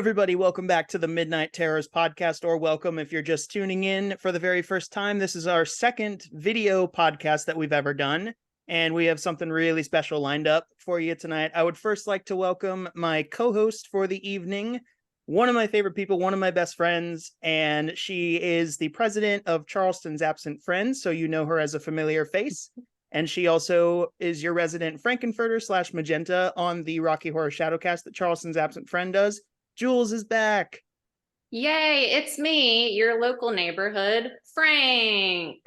everybody. Welcome back to the Midnight Terrors podcast, or welcome if you're just tuning in for the very first time. This is our second video podcast that we've ever done, and we have something really special lined up for you tonight. I would first like to welcome my co-host for the evening, one of my favorite people, one of my best friends, and she is the president of Charleston's Absent Friends, so you know her as a familiar face. And she also is your resident Frankenfurter / Magenta on the Rocky Horror Shadowcast that Charleston's Absent Friend does. Jules is back. Yay, it's me, your local neighborhood, Frank.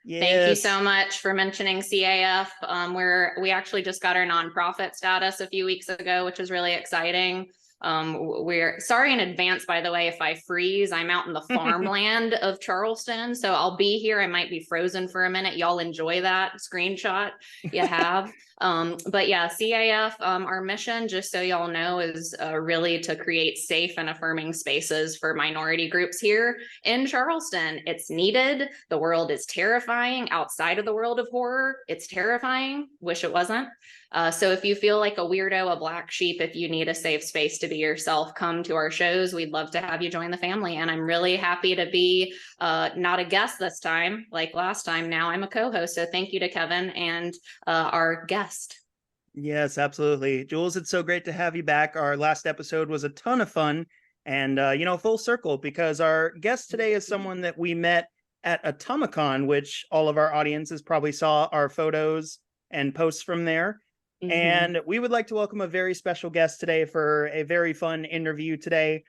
Yes. Thank you so much for mentioning CAF. We actually just got our nonprofit status a few weeks ago, which is really exciting. We're sorry in advance, by the way, if I freeze. I'm out in the farmland of Charleston, so I'll be here. I might be frozen for a minute. Y'all enjoy that screenshot you have. But yeah, CAF, our mission, just so y'all know, is really to create safe and affirming spaces for minority groups here in Charleston. It's needed. The world is terrifying outside of the world of horror. It's terrifying. Wish it wasn't. So if you feel like a weirdo, a black sheep, if you need a safe space to be yourself, come to our shows. We'd love to have you join the family. And I'm really happy to be not a guest this time, like last time. Now I'm a co-host. So thank you to Kevin and our guest. Yes, absolutely. Jules, it's so great to have you back. Our last episode was a ton of fun and, full circle, because our guest today is someone that we met at Atomicon, which all of our audiences probably saw our photos and posts from there. Mm-hmm. And we would like to welcome a very special guest today for a very fun interview today.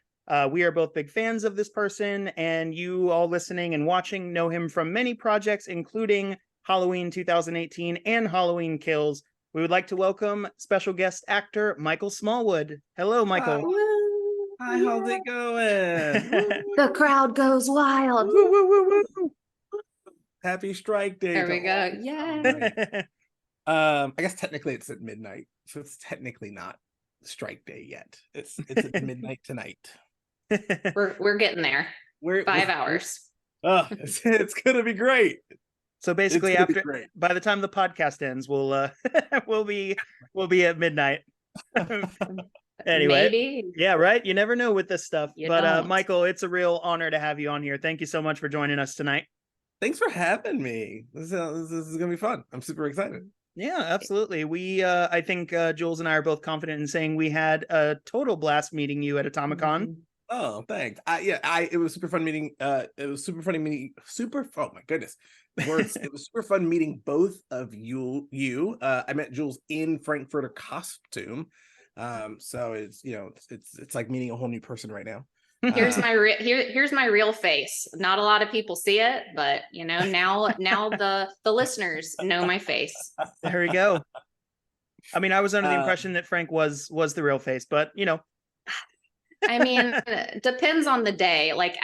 We are both big fans of this person, and you all listening and watching know him from many projects, including Halloween 2018 and Halloween Kills. We would like to welcome special guest actor Michael Smallwood. Hello, Michael. Hi, how's it going? The crowd goes wild. Woo, woo, woo, woo. Happy Strike Day. There we go. Yeah. I guess technically it's at midnight, so it's technically not Strike Day yet. It's at midnight tonight. We're getting there. We're 5 hours. It's gonna be great. So basically, by the time the podcast ends, we'll be at midnight. Anyway, maybe. Yeah, right. You never know with this stuff. But Michael, it's a real honor to have you on here. Thank you so much for joining us tonight. Thanks for having me. This is gonna be fun. I'm super excited. Yeah, absolutely. We, I think Jules and I are both confident in saying we had a total blast meeting you at Atomicon. Mm-hmm. Oh, thanks. It was super fun meeting. It was super funny meeting. Oh my goodness, words. It was super fun meeting both of you. I met Jules in Frankfurter costume. So it's like meeting a whole new person right now. Here's my real face. Not a lot of people see it, but now the listeners know my face. There we go. I mean, I was under the impression that Frank was the real face, but I mean, depends on the day. Like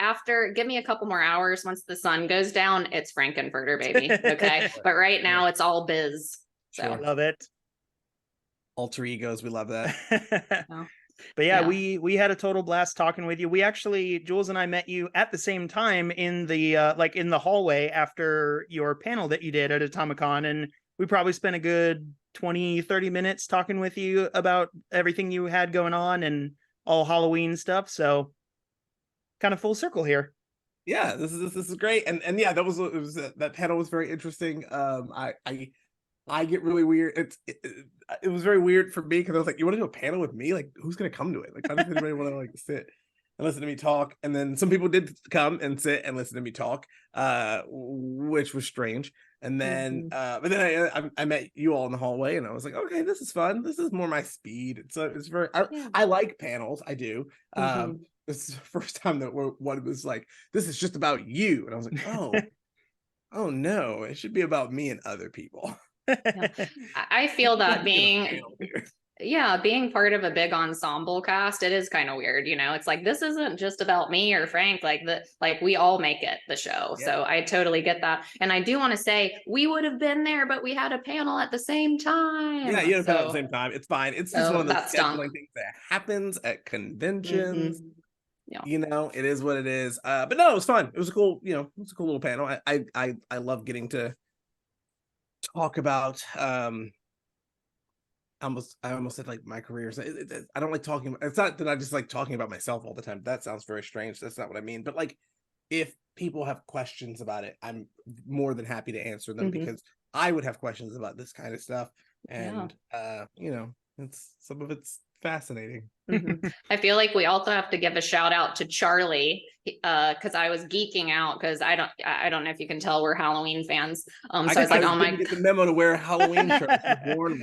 give me a couple more hours. Once the sun goes down, it's Frankenfurter, baby. Okay. But right now it's all biz. So I love it. Alter egos. We love that. Oh. But yeah, we had a total blast talking with you. We actually, Jules and I met you at the same time in the in the hallway after your panel that you did at Atomicon, and we probably spent a good 20-30 minutes talking with you about everything you had going on and all Halloween stuff. So kind of full circle here. Yeah, this is great. And yeah, that panel was very interesting. I get really weird. It was very weird for me because I was like, you want to do a panel with me? Like, who's gonna come to it? Like, how does anybody want to sit and listen to me talk? And then some people did come and sit and listen to me talk, which was strange. And then, but then I met you all in the hallway, and I was like, okay, this is fun. This is more my speed. It's very. I like panels. I do. This is the first time that one was like, this is just about you, and I was like, oh no, it should be about me and other people. I feel that being part of a big ensemble cast, it is kind of weird. It's like, this isn't just about me or Frank, like we all make it the show. Yeah. So I totally get that. And I do want to say we would have been there, but we had a panel at the same time. Yeah, you had a panel at the same time. It's fine. It's just one of those scheduling things that happens at conventions. Yeah. It is what it is. But no, it was fun. It was a cool, little panel. I love getting to talk about I almost said like my career. So I don't like talking. It's not that I just like talking about myself all the time. That sounds very strange. That's not what I mean. But like, if people have questions about it, I'm more than happy to answer them because I would have questions about this kind of stuff. And you know, some of it's fascinating. I feel like we also have to give a shout out to Charlie because I was geeking out because I don't know if you can tell we're Halloween fans. So I was like, oh my, get the memo to wear a Halloween shirt.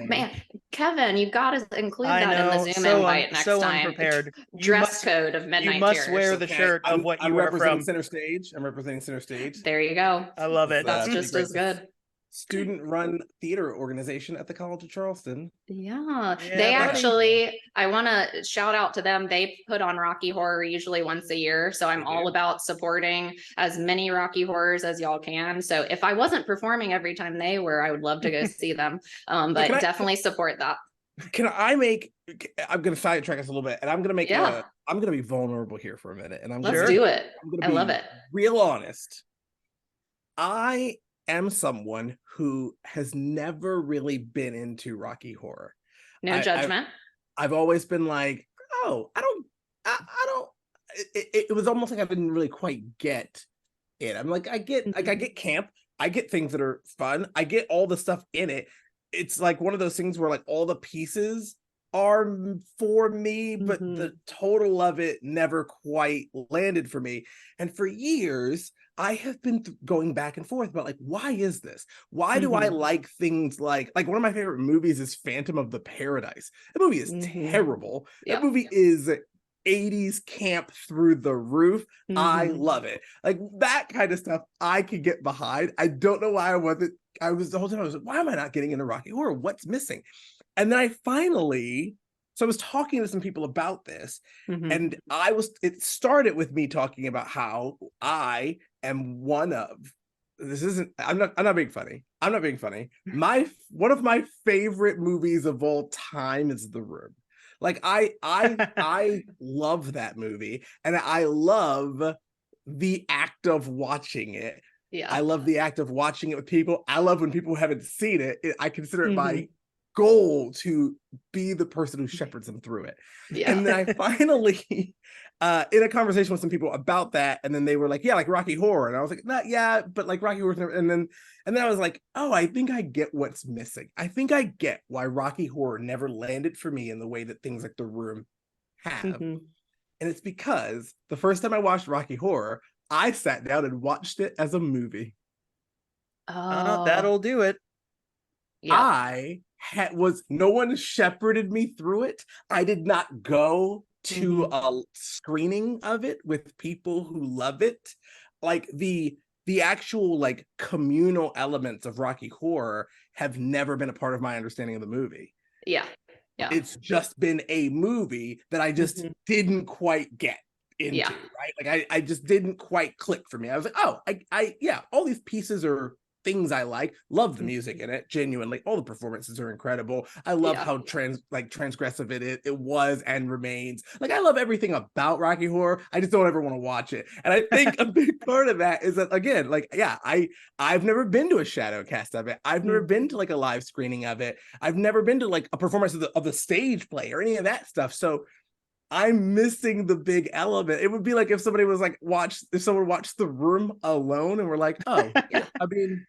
Man, Kevin, you got to include I that know, in the Zoom invite next time. Unprepared. Dress code of Midnight You must Terrors. wear the shirt of what you are from. Center Stage. I'm representing Center Stage. There you go. I love it. That's just as good. Student-run theater organization at the College of Charleston. Yeah, they actually, I want to shout out to them. They put on Rocky Horror usually once a year. So I'm all about supporting as many Rocky Horrors as y'all can. So if I wasn't performing every time they were, I would love to go see them. But definitely support that. I'm going to sidetrack us a little bit, and I'm going to make I'm going to be vulnerable here for a minute. And Let's do it. I love it. Real honest. I am someone who has never really been into Rocky Horror. No judgment. I've always been like, oh, I don't. It was almost like I didn't really quite get it. I'm like, I get camp. I get things that are fun. I get all the stuff in it. It's like one of those things where like all the pieces are for me, but the total of it never quite landed for me. And for years, I have been going back and forth about like, why is this? Why do I like things like one of my favorite movies is Phantom of the Paradise. That movie is terrible. That movie is 80s camp through the roof. I love it. Like that kind of stuff I could get behind. I don't know why I wasn't. I was the whole time I was like, why am I not getting into Rocky Horror? What's missing? And then I was talking to some people about this, and it started with me talking about how I am I'm not being funny. I'm not being funny. One of my favorite movies of all time is The Room. Like I love that movie, and I love the act of watching it. Yeah. I love the act of watching it with people. I love when people haven't seen it. I consider it my goal to be the person who shepherds them through it. Yeah. And then I finally, in a conversation with some people about that, and then they were like, yeah, like Rocky Horror. And I was like, not, yeah, but like Rocky Horror. And then I was like, oh, I think I get what's missing. I think I get why Rocky Horror never landed for me in the way that things like The Room have. And it's because the first time I watched Rocky Horror, I sat down and watched it as a movie. Oh, that'll do it. Yeah. No one shepherded me through it. I did not go to a screening of it with people who love it. Like the actual like communal elements of Rocky Horror have never been a part of my understanding of the movie. Yeah. Yeah. It's just been a movie that I just didn't quite get into, right? Like I just didn't quite click for me. I was like, oh, I all these pieces are things I like. Love the music in it, genuinely. All the performances are incredible. I love how transgressive it was and remains. Like I love everything about Rocky Horror. I just don't ever want to watch it. And I think a big part of that is that, again, like, I've never been to a shadow cast of it. I've never been to like a live screening of it. I've never been to like a performance of the stage play or any of that stuff. So I'm missing the big element. It would be like if somebody was like if someone watched The Room alone and we're like, oh, I mean,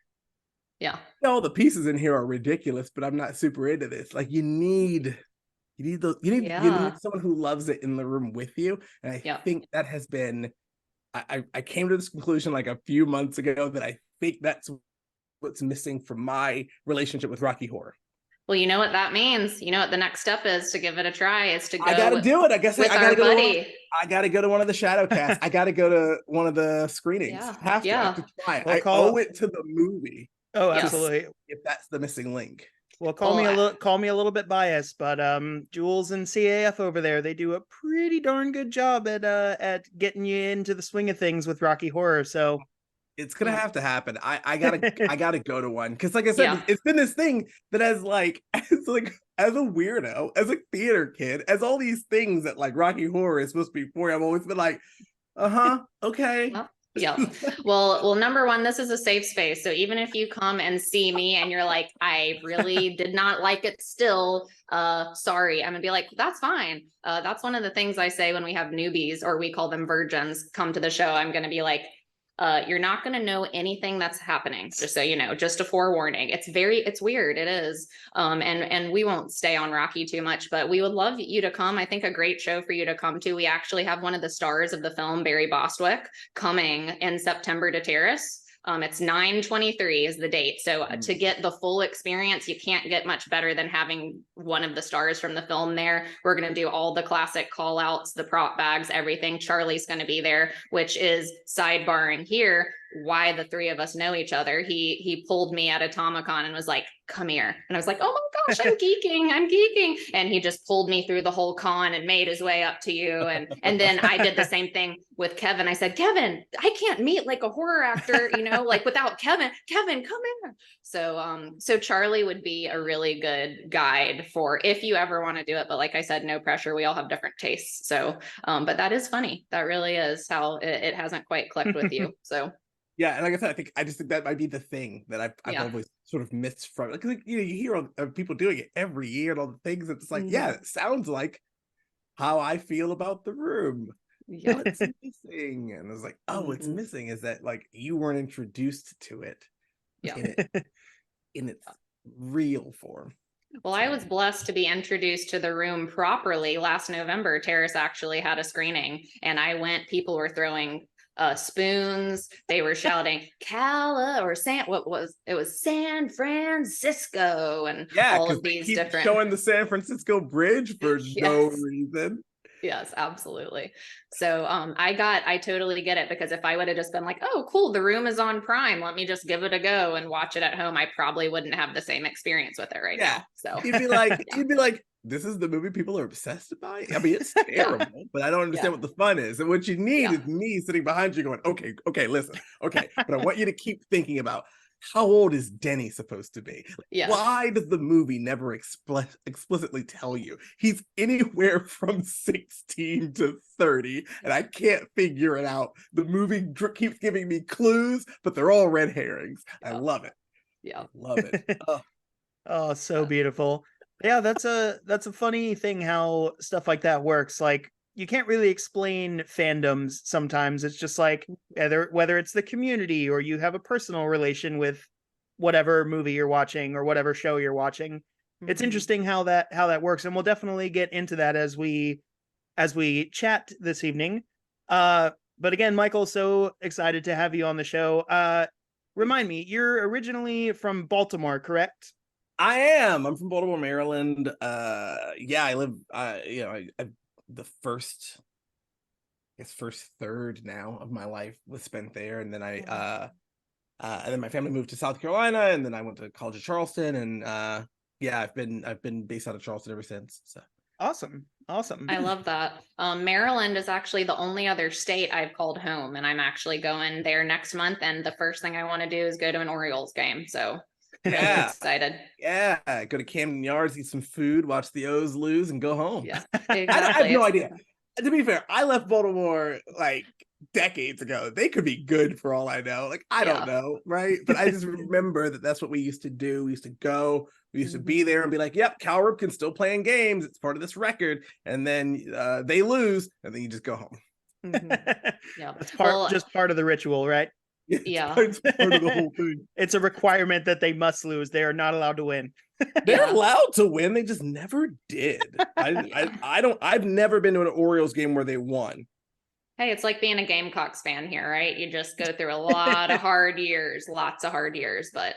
all the pieces in here are ridiculous, but I'm not super into this. Like you need someone who loves it in the room with you. And I think that has been, I came to this conclusion like a few months ago that I think that's what's missing from my relationship with Rocky Horror. Well, you know what that means. You know what the next step is to give it a try is to go. I got to do it. I guess I got to go. I got to go to one of the shadow casts. I got to go to one of the screenings. I have to try it. I owe it to the movie. Oh, absolutely. If that's the missing link. Well, call me a little bit biased, but Jules and CAF over there, they do a pretty darn good job at getting you into the swing of things with Rocky Horror. So it's gonna have to happen. I gotta go to one because, like I said, it's been this thing that as a weirdo, as a theater kid, as all these things that like Rocky Horror is supposed to be for. I've always been like, okay. Yep. Well, number one, this is a safe space. So even if you come and see me and you're like, I really did not like it still, sorry, I'm gonna be like, that's fine. That's one of the things I say when we have newbies, or we call them virgins, come to the show. I'm gonna be like, you're not going to know anything that's happening, just so you know, just a forewarning. It's weird. It is. And we won't stay on Rocky too much, but we would love you to come. I think a great show for you to come to. We actually have one of the stars of the film, Barry Bostwick, coming in September to Terrace. It's 9/23 is the date. So to get the full experience, you can't get much better than having one of the stars from the film there. We're going to do all the classic call outs, the prop bags, everything. Charlie's going to be there, which is sidebarring here why the three of us know each other. He pulled me at a Tomicon and was like, come here. And I was like, oh my gosh, I'm geeking. And he just pulled me through the whole con and made his way up to you. And then I did the same thing with Kevin. I said, Kevin, I can't meet like a horror actor, like without Kevin. Kevin, come here. So Charlie would be a really good guide for if you ever want to do it. But like I said, no pressure. We all have different tastes. So, but that is funny. That really is how it hasn't quite clicked with you. So. Yeah, and like I said, I just think that might be the thing that I've always sort of missed from it, because you hear of people doing it every year and all the things. It's like, yeah, it sounds like how I feel about the room. Yeah, What's missing? And I was like, oh, what's missing is that like you weren't introduced to it in its real form. Well, I was blessed to be introduced to the room properly last November. Terrace actually had a screening, and I went. People were throwing spoons. They were shouting it was San Francisco, and all of these different showing the San Francisco Bridge for no reason. Yes, absolutely. So I totally get it, because if I would have just been like, oh cool, the room is on Prime, let me just give it a go and watch it at home, I probably wouldn't have the same experience with it right now. So you'd be like, this is the movie people are obsessed by. I mean, it's terrible, but I don't understand what the fun is. And what you need is me sitting behind you going, okay, listen, okay. But I want you to keep thinking about, how old is Denny supposed to be? Why does the movie never explicitly tell you? He's anywhere from 16 to 30, and I can't figure it out. The movie keeps giving me clues, but they're all red herrings. I love it. Yeah. Love it. Oh, so beautiful. Yeah, that's a funny thing how stuff like that works. Like, you can't really explain fandoms sometimes. It's just like whether it's the community or you have a personal relation with whatever movie you're watching or whatever show you're watching. It's interesting how that works, and we'll definitely get into that as we chat this evening. But again, Michael, so excited to have you on the show. Remind me, you're originally from Baltimore, correct? I am. I'm from Baltimore, Maryland. I live. The first third now of my life was spent there, and then and then my family moved to South Carolina, and then I went to college at Charleston, and I've been based out of Charleston ever since. So awesome. I love that. Maryland is actually the only other state I've called home, and I'm actually going there next month, and the first thing I want to do is go to an Orioles game. So really excited. Yeah, go to Camden Yards, eat some food, watch the O's lose, and go home. Yeah, exactly. I have no idea. To be fair, I left Baltimore like decades ago. They could be good for all I know. Like, I don't know, right? But I just remember that's what we used to do. We used to go. We used to be there and be like, yep, Cal Ripken's still playing games. It's part of this record. And then they lose, and then you just go home. Yeah, it's part of the ritual, right? Yeah, it's part of the whole thing. It's a requirement that they must lose. They are not allowed to win. They're allowed to win. They just never did. I've never been to an Orioles game where they won. Hey, it's like being a Gamecocks fan here, right? You just go through a lot of hard years, lots of hard years, but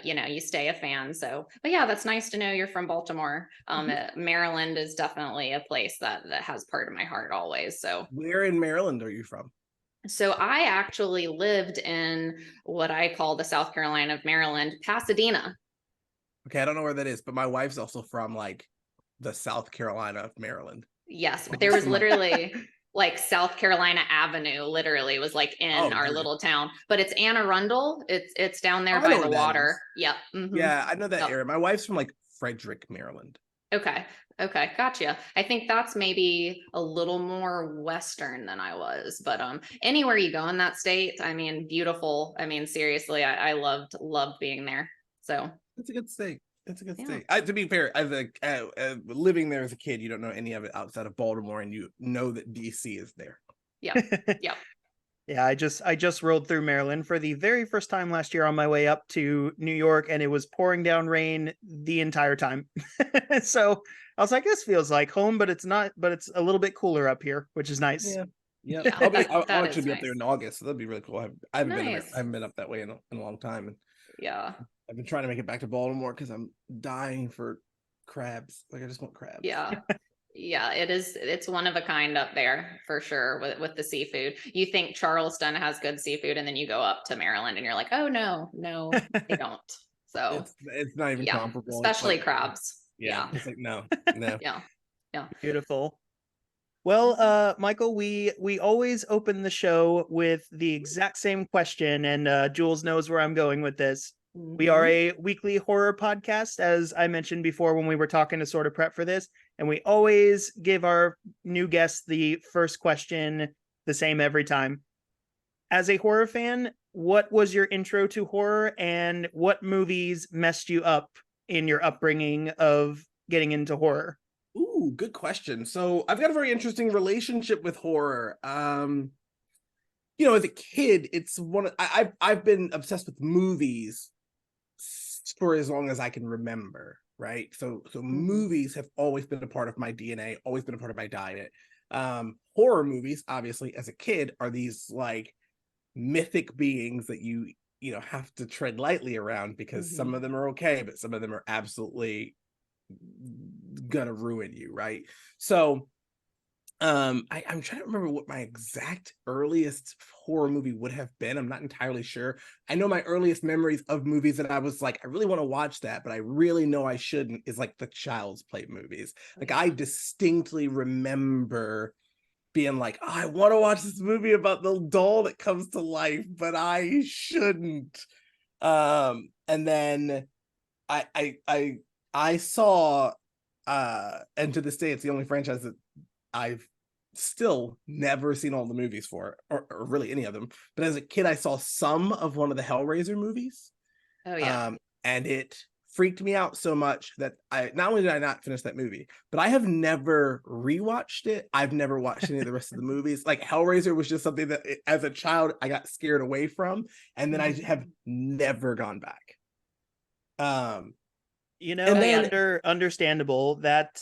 you stay a fan. So, but yeah, that's nice to know you're from Baltimore. Maryland is definitely a place that has part of my heart always. So, where in Maryland are you from? So I actually lived in what I call the South Carolina of Maryland, Pasadena. Okay, I don't know where that is, but my wife's also from like the South Carolina of Maryland. Yes, but there was literally like South Carolina Avenue literally was like in our little town, but it's Anne Arundel. It's down there by the water. Yep. Yeah, I know that area. My wife's from like Frederick, Maryland. Okay. Okay, gotcha. I think that's maybe a little more Western than I was, but anywhere you go in that state, I mean, beautiful. I mean, seriously, I loved being there. So It's a good state. It's a good yeah. state. To be fair, as a living there as a kid, you don't know any of it outside of Baltimore, and you know that DC is there. Yeah. Yeah. Yeah, I just rode through Maryland for the very first time last year on my way up to New York, and it was pouring down rain the entire time. So I was like, this feels like home, but it's not, but it's a little bit cooler up here, which is nice. Yeah. Yeah, Yeah, I'll that actually is be up there nice. in August, so that'd be really cool. I haven't been Nice. I haven't been up that way in a long time, and Yeah. I've been trying to make it back to Baltimore because I'm dying for crabs. Like I just want crabs. Yeah. Yeah, it is. It's one of a kind up there for sure with the seafood. You think Charleston has good seafood, and then you go up to Maryland and you're like, oh no, they don't. So It's not even yeah, comparable. It's especially like, crabs. yeah, Yeah. it's like no. Yeah. Yeah. Beautiful. Well, Michael, we always open the show with the exact same question, and Jules knows where I'm going with this. We are a weekly horror podcast, as I mentioned before when we were talking to sort of prep for this, and we always give our new guests the first question the same every time. As a horror fan, what was your intro to horror, and what movies messed you up in your upbringing of getting into horror? Ooh, good question. So I've got a very interesting relationship with horror. As a kid, it's I've been obsessed with movies for as long as I can remember, right? So movies have always been a part of my DNA, always been a part of my diet. Horror movies, obviously, as a kid, are these like mythic beings that you have to tread lightly around because some of them are okay, but some of them are absolutely gonna ruin you, right? So I'm trying to remember what my exact earliest horror movie would have been. I'm not entirely sure. I know my earliest memories of movies that I was like, I really want to watch that, but I really know I shouldn't, is like the Child's Play movies. Like I distinctly remember being like, oh, I want to watch this movie about the doll that comes to life, but I shouldn't. And then I saw and to this day it's the only franchise that I've still never seen all the movies for, or really any of them. But as a kid, I saw some of one of the Hellraiser movies. Oh yeah. And it freaked me out so much that I not only did I not finish that movie, but I have never rewatched it. I've never watched any of the rest of the movies. Like Hellraiser was just something that as a child I got scared away from, and then I have never gone back. Understandable that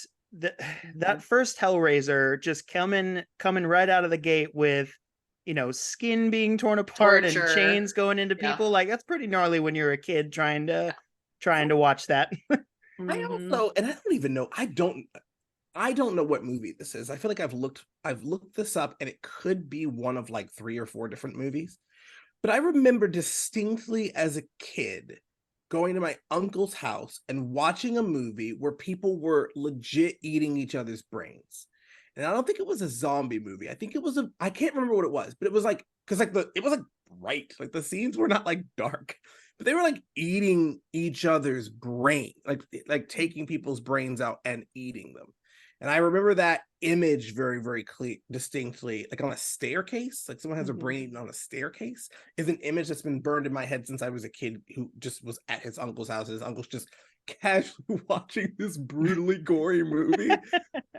that first Hellraiser just coming right out of the gate with skin being torn apart Torture. and chains going into people. Like that's pretty gnarly when you're a kid trying to watch that. I also, and I don't even know, I don't know what movie this is. I feel like I've looked this up, and it could be one of like 3 or 4 different movies. But I remember distinctly as a kid going to my uncle's house and watching a movie where people were legit eating each other's brains. And I don't think it was a zombie movie. I think it was I can't remember what it was, but it was like, because it was like bright, like the scenes were not like dark, but they were like eating each other's brain, like taking people's brains out and eating them. And I remember that image very, very distinctly, like on a staircase, like someone has a brain eaten on a staircase, is an image that's been burned in my head since I was a kid who just was at his uncle's house. His uncle's just casually watching this brutally gory movie.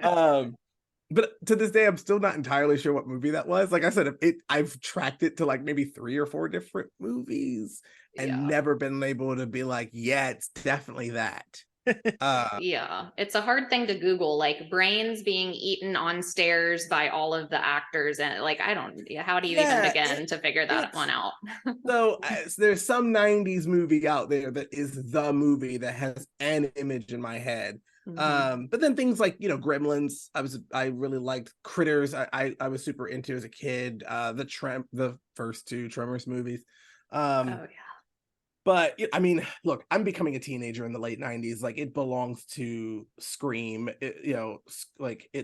But to this day, I'm still not entirely sure what movie that was. Like I said, I've tracked it to like maybe 3 or 4 different movies and never been able to be like, yeah, it's definitely that. Yeah, it's a hard thing to Google, like brains being eaten on stairs by all of the actors, and like how do you even begin to figure that one out? So there's some 90s movie out there that is the movie that has an image in my head. But then things like Gremlins, I really liked. Critters, I was super into as a kid. The first 2 Tremors movies. Oh yeah. But I mean, look, I'm becoming a teenager in the late 90s. Like it belongs to Scream.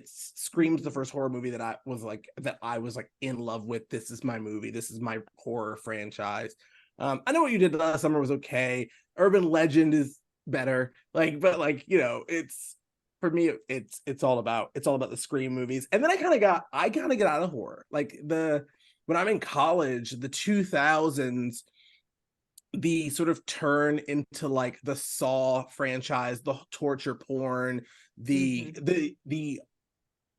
Scream's the first horror movie that I was like in love with. This is my movie. This is my horror franchise. I Know What You Did Last Summer was okay. Urban Legend is better. It's for me, it's all about the Scream movies. And then I kind of get out of horror. Like when I'm in college, the 2000s, the sort of turn into like the Saw franchise, the torture porn, the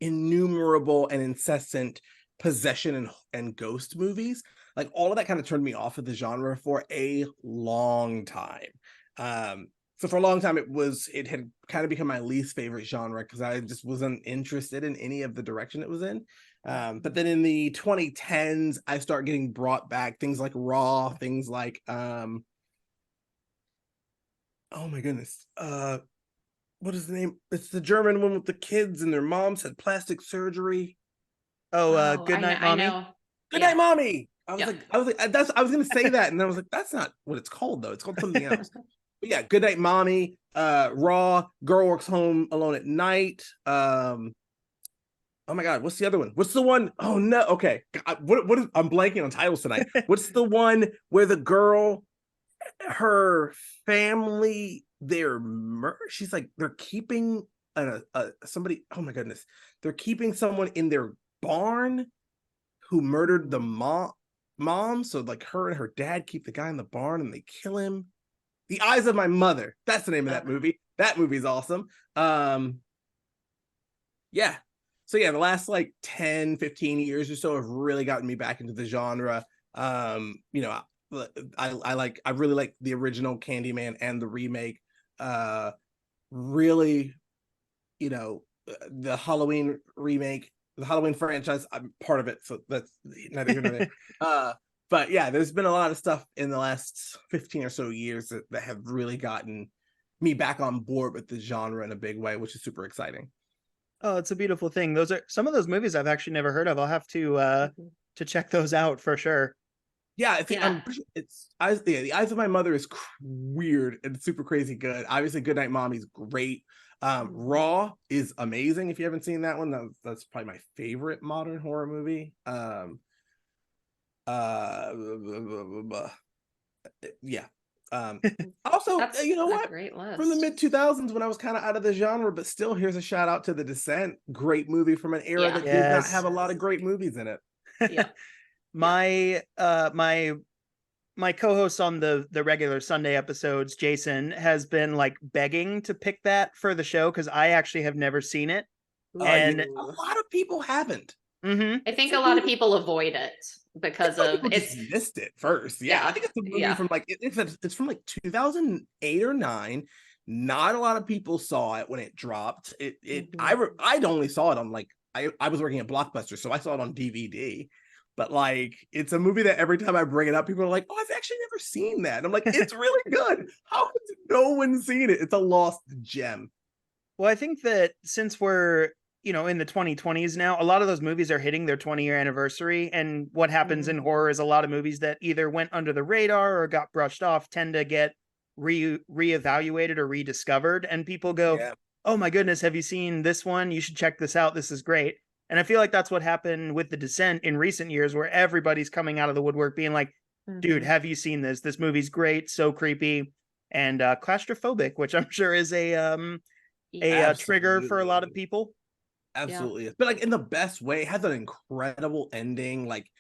innumerable and incessant possession and ghost movies, like all of that kind of turned me off of the genre for a long time. So for a long time it had kind of become my least favorite genre because I just wasn't interested in any of the direction it was in. But then in the 2010s I start getting brought back things like Raw, things like oh my goodness, what is the name? It's the German one with the kids and their moms had plastic surgery. Oh, Good Night, I Mommy. know. Good Night, Mommy. I was Yep. like, I was gonna say that, and then I was like, that's not what it's called though. It's called something else. But yeah, Good Night, Mommy. Raw, Girl Works Home Alone at Night. Oh my God, what's the other one? What's the one? Oh no, okay. What is, I'm blanking on titles tonight. What's the one where the girl, her family, she's like they're keeping somebody. Oh my goodness, they're keeping someone in their barn who murdered the mom. So like her and her dad keep the guy in the barn and they kill him. The Eyes of My Mother. That's the name of that movie. That movie's awesome. Yeah. So yeah, the last like 10, 15 years or so have really gotten me back into the genre. You know, I really like the original Candyman and the remake. Really, you know, the Halloween remake, the Halloween franchise, I'm part of it, so that's neither here nor there. But yeah, there's been a lot of stuff in the last 15 or so years that have really gotten me back on board with the genre in a big way, which is super exciting. Oh, it's a beautiful thing. Those are some of those movies I've actually never heard of. I'll have to check those out for sure. Yeah, I think The Eyes of My Mother is weird and super crazy good. Obviously, Good Night Mommy's great. Raw is amazing. If you haven't seen that one, that's probably my favorite modern horror movie. Yeah. Also, you know what? Great list. From the mid 2000s, when I was kind of out of the genre, but still, here's a shout out to The Descent. Great movie from an era that did not have a lot of great movies in it. Yeah. My my co-host on the regular Sunday episodes, Jason, has been like begging to pick that for the show because I actually have never seen it. And a lot of people haven't. I think a lot of people avoid it because of it's missed it first. Yeah, I think it's a movie from like it's from like 2008 or 9. Not a lot of people saw it when it dropped. I only saw it on like I was working at Blockbuster, so I saw it on DVD. But like, it's a movie that every time I bring it up, people are like, "Oh, I've actually never seen that." And I'm like, "It's really good. How has no one seen it? It's a lost gem." Well, I think that since we're in the 2020s now, a lot of those movies are hitting their 20-year anniversary. And what happens in horror is a lot of movies that either went under the radar or got brushed off tend to get reevaluated or rediscovered. And people go, "Oh my goodness, have you seen this one? You should check this out. This is great." And I feel like that's what happened with The Descent in recent years, where everybody's coming out of the woodwork being like, "Dude, have you seen this? This movie's great, so creepy and claustrophobic," which I'm sure is a trigger for a lot of people. Absolutely, but like in the best way. It has an incredible ending, like,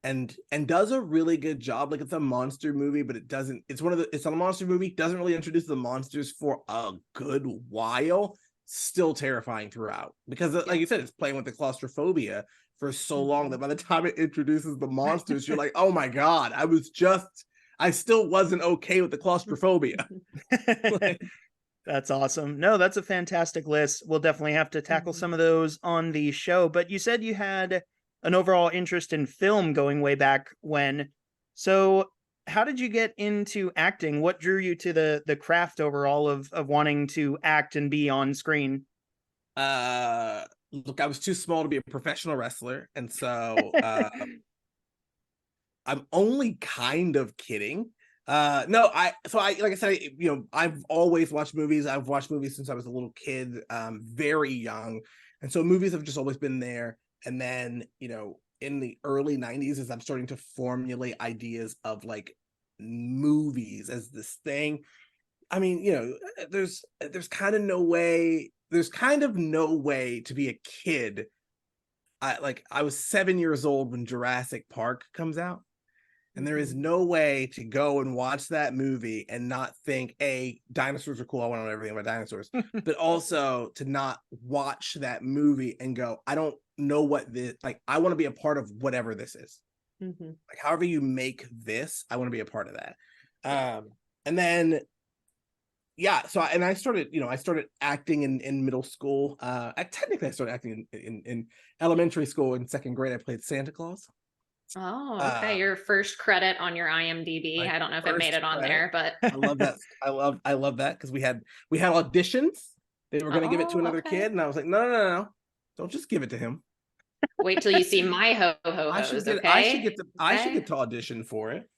and does a really good job. Like, it's a monster movie, but it doesn't. It's a monster movie. Doesn't really introduce the monsters for a good while. Still terrifying throughout because, like you said, it's playing with the claustrophobia for so long that by the time it introduces the monsters, you're like, "Oh my God, I still wasn't okay with the claustrophobia." That's awesome. No, that's a fantastic list. We'll definitely have to tackle some of those on the show. But you said you had an overall interest in film going way back when. So how did you get into acting? What drew you to the craft overall of wanting to act and be on screen? Look, I was too small to be a professional wrestler, and so I'm only kind of kidding. No, like I said, I've always watched movies. I've watched movies since I was a little kid, very young, and so movies have just always been there. And then, in the early 90s, as I'm starting to formulate ideas of like movies as this thing, I mean, there's kind of no way there's kind of no way to be a kid. I was 7 years old when Jurassic Park comes out. And there is no way to go and watch that movie and not think, dinosaurs are cool. I want to know everything about dinosaurs. But also to not watch that movie and go, I don't know what this, like, I want to be a part of whatever this is. Like, however you make this, I want to be a part of that. And then, so I started acting in middle school. I started acting in elementary school. In second grade, I played Santa Claus. Oh, okay. Your first credit on your IMDb. I don't know if it made it on there, but I love that. I love that because we had auditions. They were going to give it to another kid, and I was like, no, don't just give it to him. Wait till you see my ho-ho-hos. I should get to audition for it.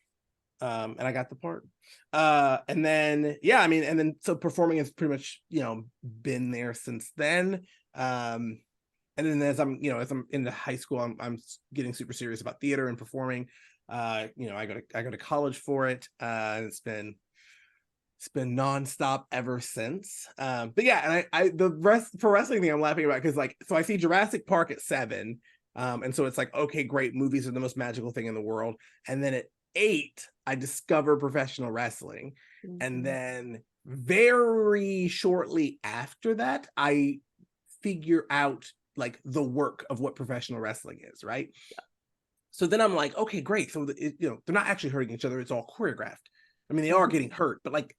And I got the part. And then so performing has pretty much been there since then. And then as I'm into high school, I'm getting super serious about theater and performing. I go to college for it. And it's been nonstop ever since. But yeah, and the rest for wrestling thing I'm laughing about because so I see Jurassic Park at 7. And so it's like, okay, great, movies are the most magical thing in the world. And then at 8, I discover professional wrestling. And then very shortly after that, I figure out like the work of what professional wrestling is, right? Yeah. So then I'm like, okay, great. So they're not actually hurting each other. It's all choreographed. I mean, they are getting hurt, but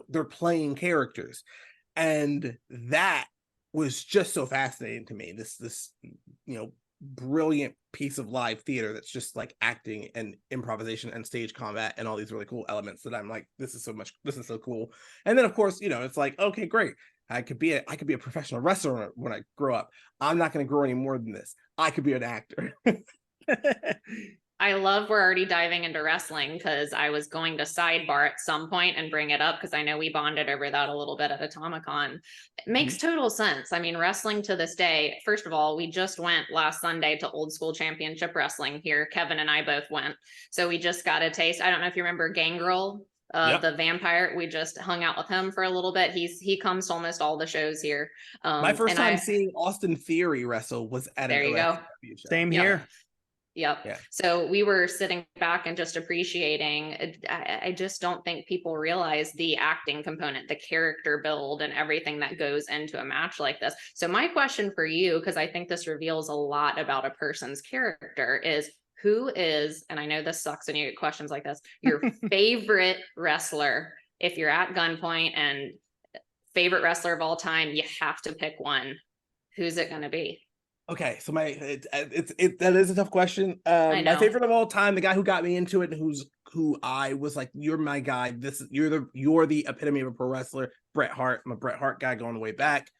they're playing characters, and that was just so fascinating to me. This brilliant piece of live theater that's just like acting and improvisation and stage combat and all these really cool elements that I'm like, this is so cool. And then of course, it's like, okay, great. I could be a professional wrestler when I grow up. I'm not going to grow any more than this. I could be an actor. I love we're already diving into wrestling because I was going to sidebar at some point and bring it up because I know we bonded over that a little bit at Atomicon. It makes total sense. I mean, wrestling to this day, first of all, we just went last Sunday to Old School Championship Wrestling here. Kevin and I both went. So we just got a taste. I don't know if you remember Gangrel. The vampire, we just hung out with him for a little bit. he comes to almost all the shows here. My first time seeing Austin Theory wrestle was at there you go. Same here. Yep. Yeah. So we were sitting back and just appreciating. I just don't think people realize the acting component, the character build, and everything that goes into a match like this. So my question for you, because I think this reveals a lot about a person's character, is who is, and I know this sucks when you get questions like this, your favorite wrestler? If you're at gunpoint and favorite wrestler of all time, you have to pick one. Who's it going to be? Okay, so that is a tough question. I know. My favorite of all time, the guy who got me into it, and who I was like, you're my guy. You're the epitome of a pro wrestler. Bret Hart. I'm a Bret Hart guy going way back.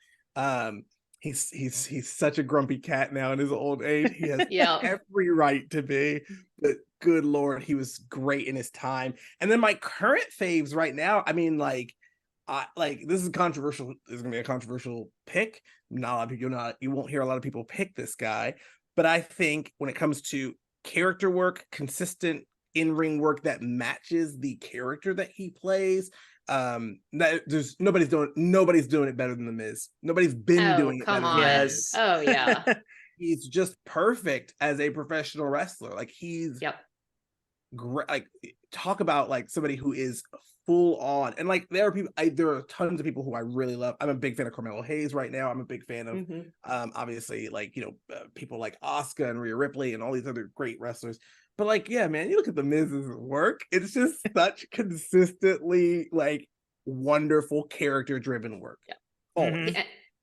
He's such a grumpy cat now in his old age. He has every right to be, but good Lord, he was great in his time. And then my current faves right now, I mean, this is controversial. This is gonna be a controversial pick. Not a lot of people, you won't hear a lot of people pick this guy, but I think when it comes to character work, consistent in-ring work that matches the character that he plays, that nobody's doing it better than The Miz. Nobody's been doing it better than The Miz. Oh yeah. He's just perfect as a professional wrestler. Like he's great. Like talk about like somebody who is full on, and like there are tons of people who I really love. I'm a big fan of Carmelo Hayes right now. I'm a big fan of obviously people like Asuka and Rhea Ripley and all these other great wrestlers. But like, yeah, man, you look at The Miz's work, it's just such consistently like wonderful character driven work.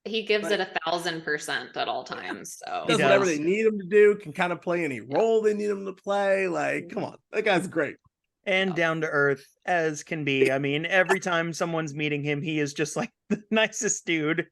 He gives it 1,000% at all times. So does whatever they need him to do, can kind of play any role they need him to play. Like, come on, that guy's great. And down to earth as can be. I mean, every time someone's meeting him, he is just like the nicest dude.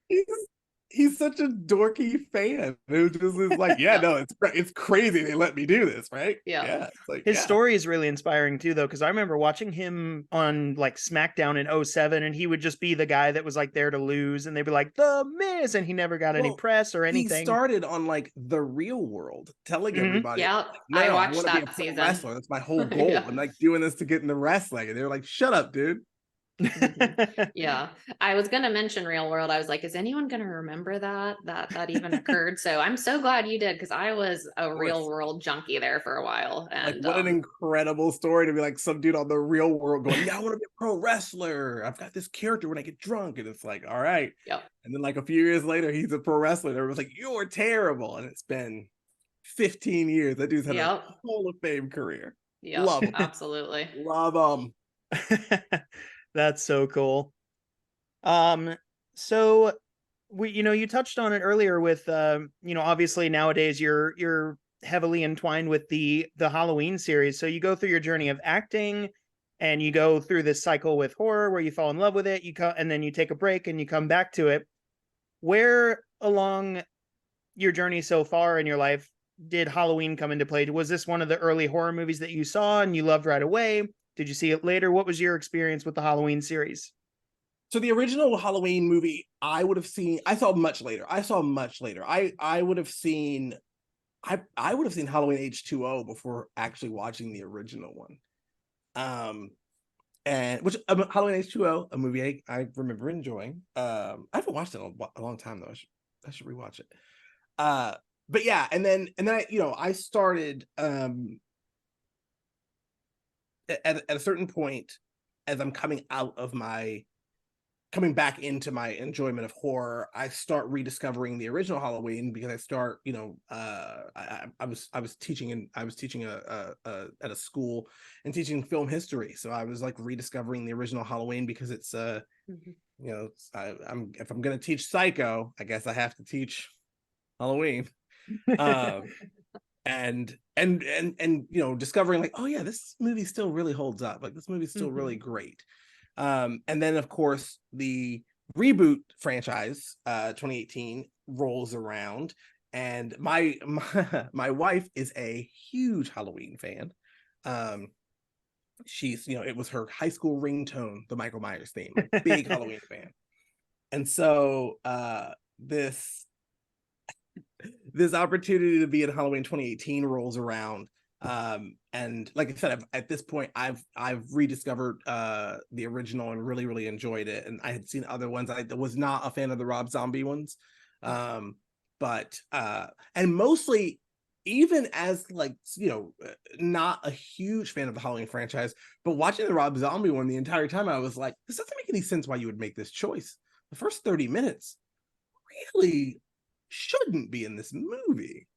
He's such a dorky fan who just is like, it's crazy they let me do this, right? Yeah. Like, his story is really inspiring too, though, because I remember watching him on like SmackDown in 2007, and he would just be the guy that was like there to lose, and they'd be like, The Miz, and he never got any press or anything. He started on like The Real World, telling everybody, I watched that season. Wrestler. That's my whole goal. I'm like doing this to get into wrestling, and they're like, shut up, dude. Yeah, I was gonna mention Real World. I was like, is anyone gonna remember that even occurred? So I'm so glad you did, because I was a Real World junkie there for a while. Like, And what an incredible story to be like some dude on the Real World going, yeah, I want to be a pro wrestler. I've got this character when I get drunk. And it's like, all right. yep. And then like a few years later, he's a pro wrestler. And everyone's like, you're terrible. And it's been 15 years. That dude's had a Hall of Fame career. Yeah, Love him. absolutely. Love him. That's so cool. So you touched on it earlier with obviously nowadays you're heavily entwined with the Halloween series. So you go through your journey of acting and you go through this cycle with horror where you fall in love with it, and then you take a break and you come back to it. Where along your journey so far in your life did Halloween come into play? Was this one of the early horror movies that you saw and you loved right away? Did you see it later? What was your experience with the Halloween series? So the original Halloween movie, I saw much later. I would have seen Halloween H2O before actually watching the original one. And which Halloween H2O, a movie I remember enjoying. I haven't watched it in a long time though. I should rewatch it. But yeah, and then I started at a certain point, as I'm coming back into my enjoyment of horror, I start rediscovering the original Halloween, because I start, I was teaching at a school and teaching film history. So I was like rediscovering the original Halloween, because it's if I'm going to teach Psycho, I guess I have to teach Halloween. And discovering like, oh yeah, this movie still really holds up. Like, this movie's still really great. And then of course the reboot franchise, 2018 rolls around, and my wife is a huge Halloween fan. She's, it was her high school ringtone, the Michael Myers theme, like, big Halloween fan. And so this opportunity to be in Halloween 2018 rolls around. And like I said, at this point I've rediscovered the original and really, really enjoyed it. And I had seen other ones. I was not a fan of the Rob Zombie ones. But and mostly, even as not a huge fan of the Halloween franchise, but watching the Rob Zombie one the entire time, I was like, this doesn't make any sense why you would make this choice. The first 30 minutes really shouldn't be in this movie.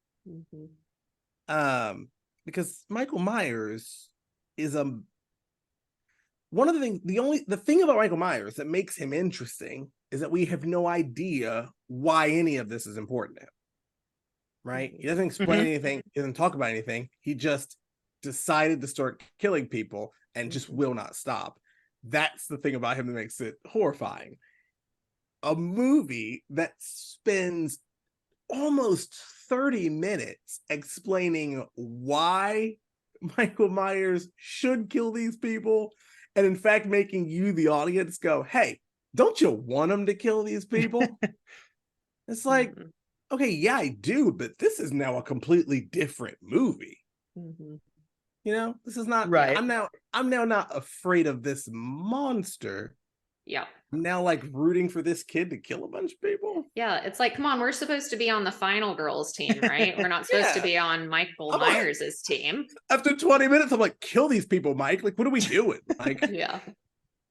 Because Michael Myers is one of the things, the thing about Michael Myers that makes him interesting is that we have no idea why any of this is important to him. Right? He doesn't explain anything, he doesn't talk about anything. He just decided to start killing people and just will not stop. That's the thing about him that makes it horrifying. A movie that spends almost 30 minutes explaining why Michael Myers should kill these people, and in fact making you, the audience, go, hey, don't you want him to kill these people? It's like, okay, yeah, I do, but this is now a completely different movie. This is not right. I'm now not afraid of this monster. Yeah. I'm now like rooting for this kid to kill a bunch of people. Yeah, it's like, come on, we're supposed to be on the final girls team, right? We're not supposed to be on Michael Myers' team. After 20 minutes, I'm like, kill these people, Mike. Like, what are we doing? Like, yeah.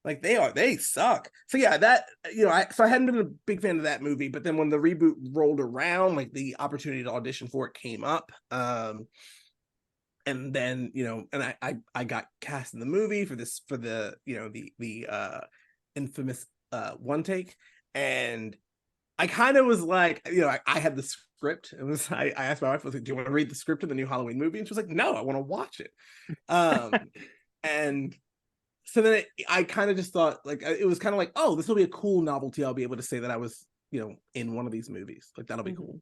Like, they suck. So yeah, that, I hadn't been a big fan of that movie, but then when the reboot rolled around, like the opportunity to audition for it came up. And then, and I got cast in the movie for the infamous one take. And I kind of was like, I had the script. It was, I asked my wife, I was like, do you want to read the script of the new Halloween movie? And she was like, no, I want to watch it. And so then I kind of just thought, like, it was kind of like, oh, this will be a cool novelty. I'll be able to say that I was, in one of these movies. Like, that'll be cool.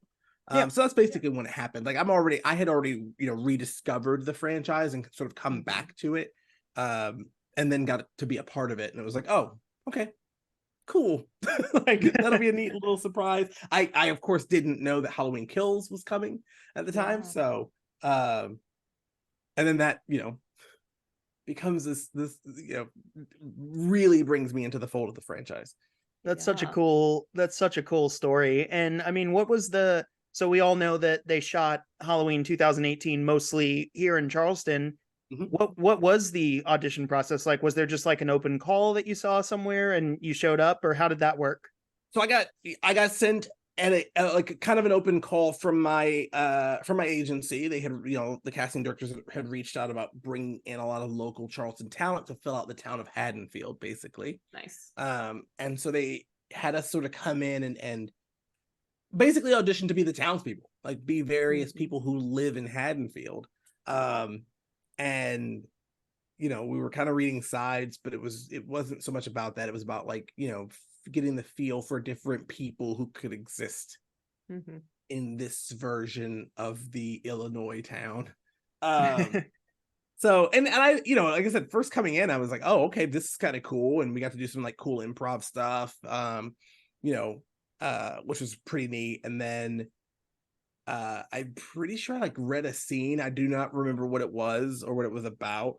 Yeah. So that's basically when it happened. Like, I had already, rediscovered the franchise and sort of come back to it. And then got to be a part of it. And it was like, oh, okay, cool. Like, that'll be a neat little surprise. I of course didn't know that Halloween Kills was coming at the time. So, and then that, becomes this really brings me into the fold of the franchise. That's such a Yeah. cool story. And I mean, so we all know that they shot Halloween 2018 mostly here in Charleston. Mhm. What was the audition process like? Was there just like an open call that you saw somewhere and you showed up, or how did that work? So I got sent at like kind of an open call from my agency. They had, the casting directors had reached out about bringing in a lot of local Charleston talent to fill out the town of Haddonfield, basically. Nice. And so they had us sort of come in and basically audition to be the townspeople, like be various people who live in Haddonfield. And we were kind of reading sides, but it wasn't so much about that. It was about like, getting the feel for different people who could exist in this version of the Illinois town. So and I, like I said, first coming in, I was like, oh, okay, this is kind of cool. And we got to do some like cool improv stuff, which was pretty neat. And then I'm pretty sure I like read a scene. I do not remember what it was or what it was about,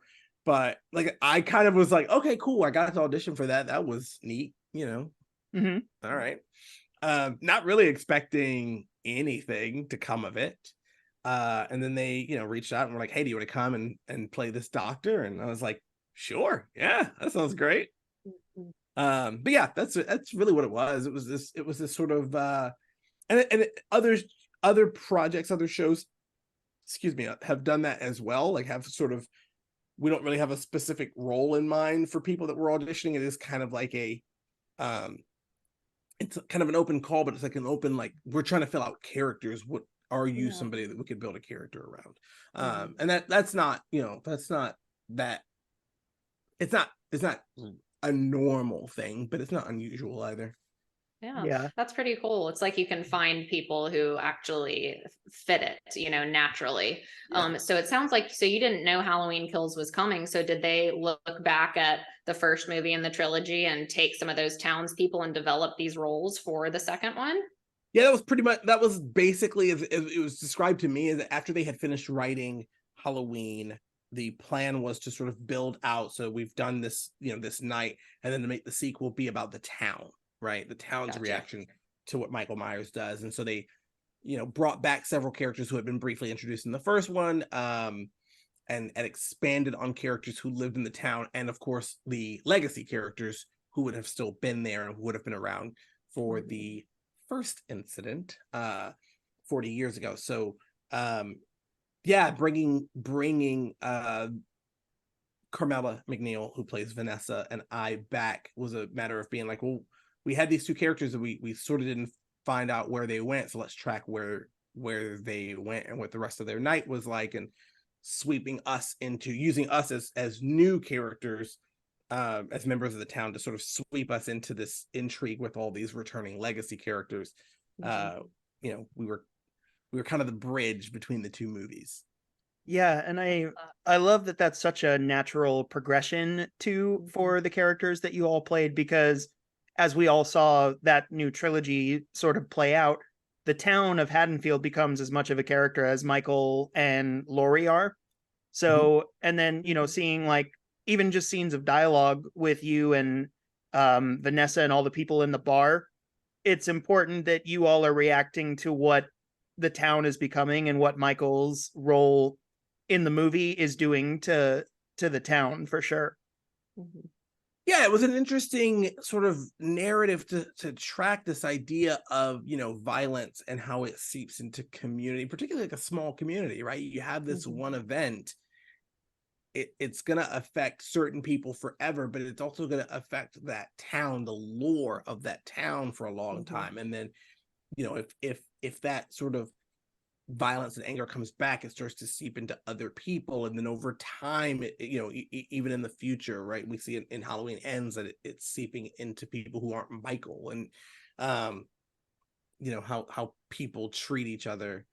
but like I kind of was like, okay, cool. I got to audition for that. That was neat, Mhm. All right. Not really expecting anything to come of it. And then they, reached out and were like, hey, do you want to come and play this doctor? And I was like, sure, yeah, that sounds great. But yeah, that's really what it was. It was this sort of other projects, other shows, excuse me, have done that as well. Like have sort of, we don't really have a specific role in mind for people that we're auditioning. It is kind of like it's kind of an open call, but it's like an open, like we're trying to fill out characters. What are you, somebody that we could build a character around? And that's not, that's not that it's not a normal thing, but it's not unusual either. Yeah. That's pretty cool. It's like you can find people who actually fit it, naturally. So it sounds like, so you didn't know Halloween Kills was coming. So did they look back at the first movie in the trilogy and take some of those townspeople and develop these roles for the second one? Yeah, that was basically as it was described to me, is that after they had finished writing Halloween, the plan was to sort of build out. So we've done this, this night, and then to make the sequel be about the town, right? The town's Gotcha. reaction to what Michael Myers does. And so they, brought back several characters who had been briefly introduced in the first one, and expanded on characters who lived in the town, and of course the legacy characters who would have still been there and would have been around for the first incident 40 years ago. So yeah, bringing Carmela McNeil, who plays Vanessa, and I back was a matter of being like, well, we had these two characters that we sort of didn't find out where they went, so let's track where they went and what the rest of their night was like, and sweeping us into using us as new characters, as members of the town, to sort of sweep us into this intrigue with all these returning legacy characters. We were kind of the bridge between the two movies. Yeah, and I love that that's such a natural progression for the characters that you all played, because as we all saw that new trilogy sort of play out, the town of Haddonfield becomes as much of a character as Michael and Laurie are. So, and then, seeing like even just scenes of dialogue with you and Vanessa and all the people in the bar, it's important that you all are reacting to what the town is becoming and what Michael's role in the movie is doing to the town, for sure. Yeah, it was an interesting sort of narrative to track this idea of, violence and how it seeps into community, particularly like a small community, right? You have this one event, it's going to affect certain people forever, but it's also going to affect that town, the lore of that town for a long time. And then, if that sort of violence and anger comes back, it starts to seep into other people, and then over time, even in the future, right, we see it in Halloween Ends that it's seeping into people who aren't Michael, and how people treat each other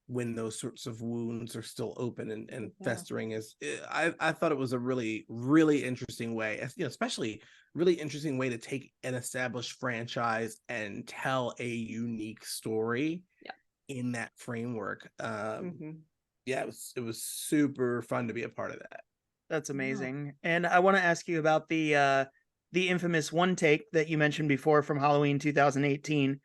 when those sorts of wounds are still open and festering. I thought it was a really, really interesting way, especially really interesting way to take an established franchise and tell a unique story in that framework. Yeah, it was super fun to be a part of that. That's amazing. And I want to ask you about the infamous one take that you mentioned before from Halloween 2018.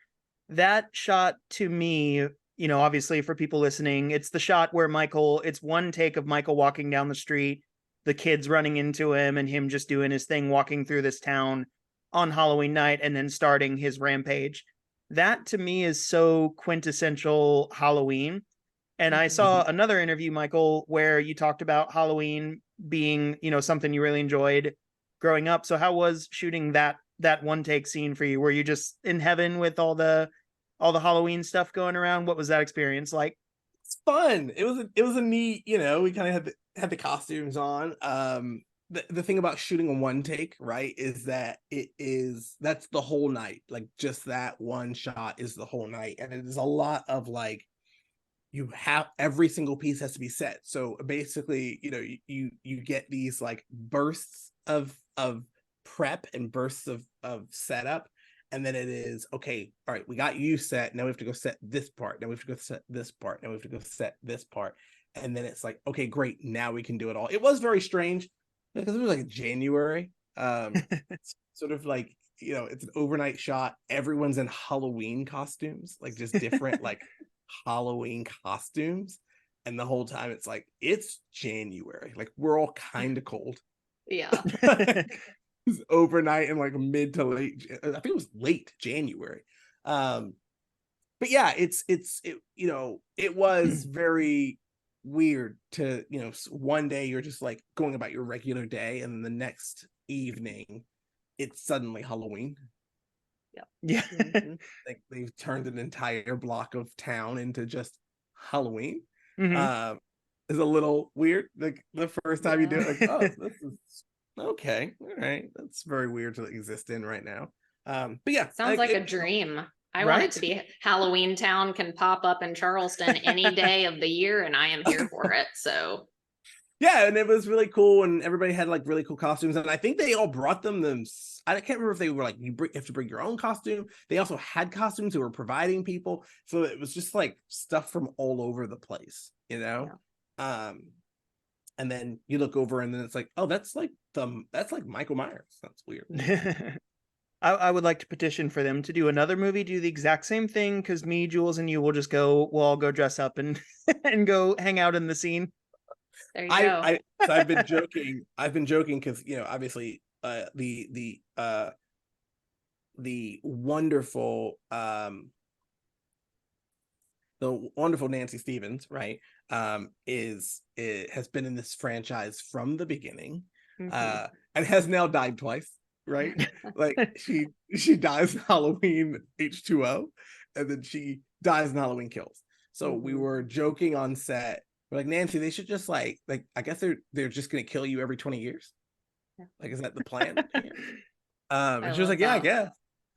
That shot, to me, obviously for people listening, it's the shot where it's one take of Michael walking down the street, the kids running into him, and him just doing his thing, walking through this town on Halloween night, and then starting his rampage. That to me is so quintessential Halloween. And I saw another interview, Michael, where you talked about Halloween being, something you really enjoyed growing up. So how was shooting that one take scene for you? Were you just in heaven with all the Halloween stuff going around? What was that experience like? It's fun. It was a neat, we kind of had the costumes on. The thing about shooting a one take, right, is that that's the whole night. Like just that one shot is the whole night. And it is a lot of like, you have every single piece has to be set. So basically, you get these like bursts of prep and bursts of setup. And then it is, okay, all right, we got you set. Now we have to go set this part. Now we have to go set this part. Now we have to go set this part. And then it's like, okay, great. Now we can do it all. It was very strange because it was like January. It's sort of like, it's an overnight shot. Everyone's in Halloween costumes, like just different like Halloween costumes. And the whole time it's like, it's January. Like we're all kind of cold. Yeah. It's overnight and like mid to late. I think it was late January. But yeah, it was very weird to, one day you're just like going about your regular day, and then the next evening it's suddenly Halloween. Yeah. Like they've turned an entire block of town into just Halloween. Mhm. Is a little weird. Like the first time you do it, like, oh, Yeah. this is okay, all right. That's very weird to exist in right now. But yeah, Sounds like a dream. I want it Right? to be Halloween Town can pop up in Charleston any day of the year, and I am here for it. So yeah, and it was really cool, and everybody had like really cool costumes, and I think they all brought them. I can't remember if they were like you have to bring your own costume. They also had costumes who were providing people, so it was just like stuff from all over the place, And then you look over, and then it's like, oh, that's like Michael Myers. That's weird. I would like to petition for them to do another movie, do the exact same thing, because me, Jules, and you will just we'll all go dress up and and go hang out in the scene. there you go. So I've been joking. I've been joking because obviously the wonderful Nancy Stevens, right, has been in this franchise from the beginning, and has now died twice, right? Like she dies in Halloween H2O, and then she dies in Halloween Kills. So we were joking on set. We're like, Nancy, they should just like I guess they're just gonna kill you every 20 years. Like, is that the plan? And she was like, yeah, I guess.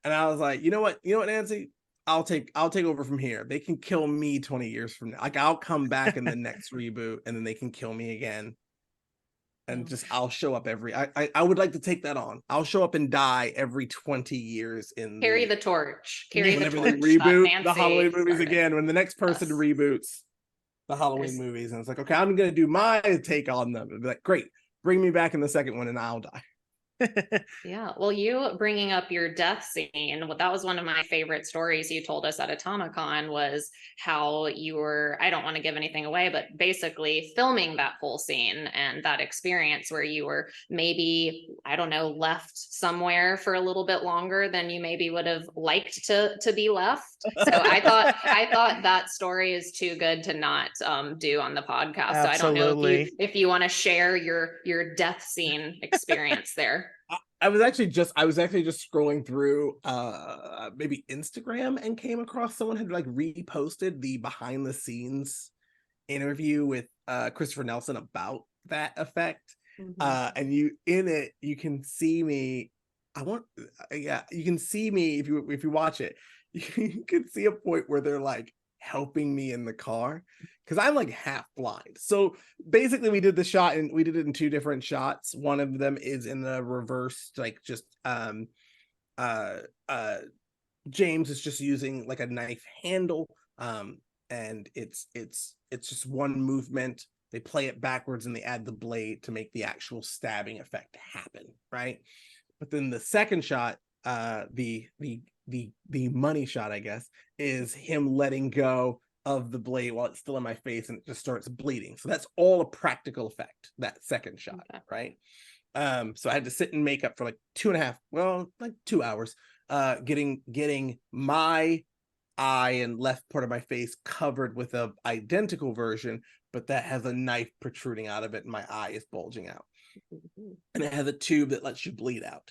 And I was like, you know what, Nancy? I'll take over from here. They can kill me 20 years from now. Like I'll come back in the next reboot, and then they can kill me again. And just I'll show up I would like to take that on. I'll show up and die every 20 years in Carry the torch. Carry the whenever torch. they reboot the Nancy Halloween movies started. again. When the next person reboots the Halloween movies, and it's like, okay, I'm gonna do my take on them. And be like, great, bring me back in the second one, and I'll die. Yeah, well, you bringing up your death scene, that was one of my favorite stories you told us at Atomicon, was how you were, I don't want to give anything away, but basically filming that whole scene and that experience where you were maybe, I don't know, left somewhere for a little bit longer than you maybe would have liked to be left. So I thought that story is too good to not do on the podcast. Absolutely. So I don't know if you want to share your death scene experience there. I was actually just scrolling through maybe Instagram and came across someone had like reposted the behind the scenes interview with Christopher Nelson about that effect. And you can see me. You can see me if you watch it. You can see a point where they're like helping me in the car because I'm like half blind. So basically we did the shot and we did it in two different shots. One of them is in the reverse, like just James is just using like a knife handle, and it's just one movement they play it backwards and they add the blade to make the actual stabbing effect happen, right? But then the second shot, the money shot, I guess, is him letting go of the blade while it's still in my face and it just starts bleeding. So that's all a practical effect, that second shot, right? So I had to sit in makeup for like 2 hours, getting my eye and left part of my face covered with a identical version, but that has a knife protruding out of it and my eye is bulging out. And it has a tube that lets you bleed out.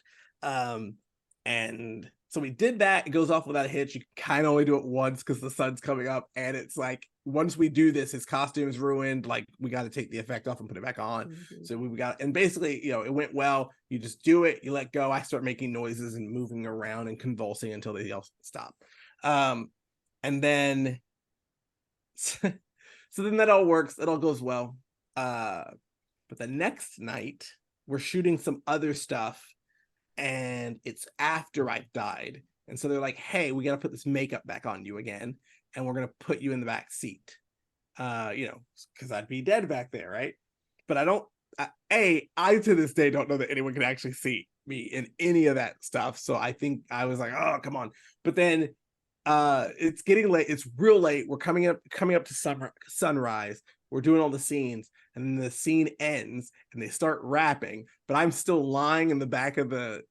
And so we did that. It goes off without a hitch. You kind of only do it once because the sun's coming up. And it's like, once we do this, his costume's ruined. Like, we got to take the effect off and put it back on. So we got, and basically, you know, it went well. You just do it, you let go. I start making noises and moving around and convulsing until they all stop. And then, so then that all works. It all goes well. But the next night, we're shooting some other stuff. And it's after I've died. And so they're like, hey, we got to put this makeup back on you again. And we're going to put you in the back seat. You know, because I'd be dead back there, right? But I to this day don't know that anyone can actually see me in any of that stuff. So I think I was like, oh, come on. But then it's getting late. It's real late. We're coming up to sunrise. We're doing all the scenes. And then the scene ends and they start rapping, but I'm still lying in the back of the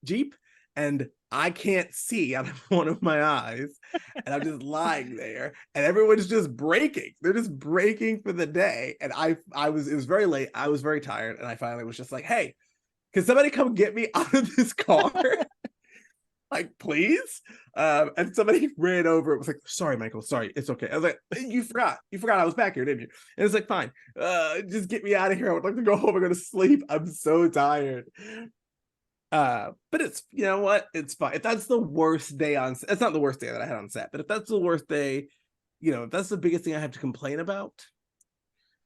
Jeep and I can't see out of one of my eyes. And I'm just lying there and everyone's just breaking. They're just breaking for the day. And it was very late. I was very tired. And I finally was just like, hey, can somebody come get me out of this car? Like, please? And somebody ran over. It was like, sorry, Michael, sorry, it's okay. I was like, you forgot I was back here, didn't you? And it's like, fine, just get me out of here. I would like to go home and go to sleep. I'm so tired. But it's, you know what? It's fine. If that's the worst day on set, it's not the worst day that I had on set, but if that's the worst day, you know, if that's the biggest thing I have to complain about.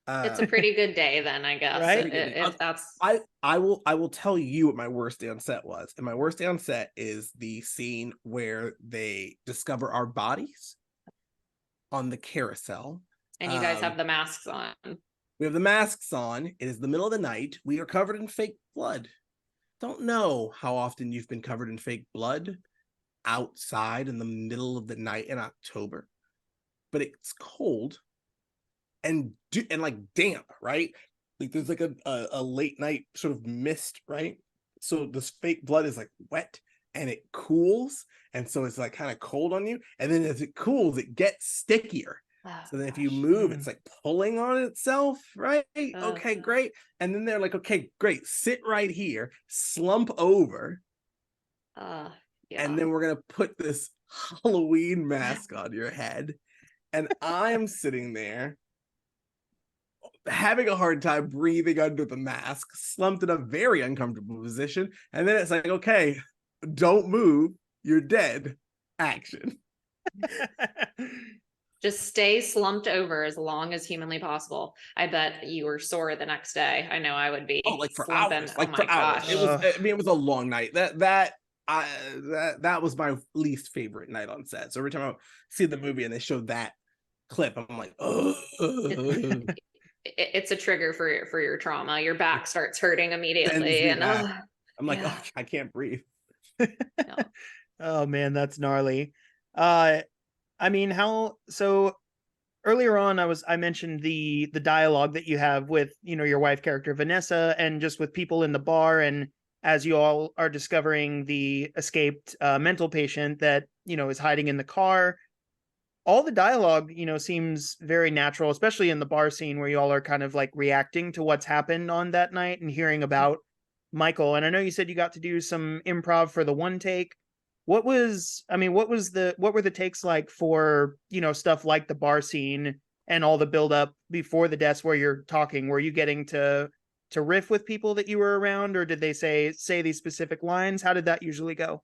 It's a pretty good day then, I guess. Right? If that's I will tell you what my worst day on set was. And my worst day on set is the scene where they discover our bodies on the carousel. and you guys have the masks on. We have the masks on. It is the middle of the night. We are covered in fake blood. Don't know how often you've been covered in fake blood outside in the middle of the night in October, but it's cold and like damp, right? Like there's like a late night sort of mist, right? So this fake blood is like wet and it cools, and so it's like kind of cold on you, and then as it cools it gets stickier. So then if you move, it's like pulling on itself, right? Okay, great. And then they're like, okay, great, sit right here, slump over, yeah. and then we're gonna put this Halloween mask on your head. And I'm sitting there having a hard time breathing under the mask, slumped in a very uncomfortable position. And then it's like, okay, don't move, you're dead. Action. Just stay slumped over as long as humanly possible. I bet you were sore the next day. I know I would be. Oh, like for slumping. hours. Like oh my for hours. gosh. It was. I mean, it was a long night. That was my least favorite night on set. So every time I see the movie and they show that clip, I'm like, oh. It's a trigger for your trauma. Your back starts hurting immediately, and I'm like, oh, I can't breathe. No. Oh man, that's gnarly. I mean, so earlier on I mentioned the dialogue that you have with, you know, your wife character Vanessa, and just with people in the bar, and as you all are discovering the escaped mental patient that, you know, is hiding in the car. All the dialogue, you know, seems very natural, especially in the bar scene where you all are kind of like reacting to what's happened on that night and hearing about Michael. And I know you said you got to do some improv for the one take. What were the takes like for, you know, stuff like the bar scene and all the build up before the deaths where you're talking? Were you getting to riff with people that you were around, or did they say these specific lines? How did that usually go?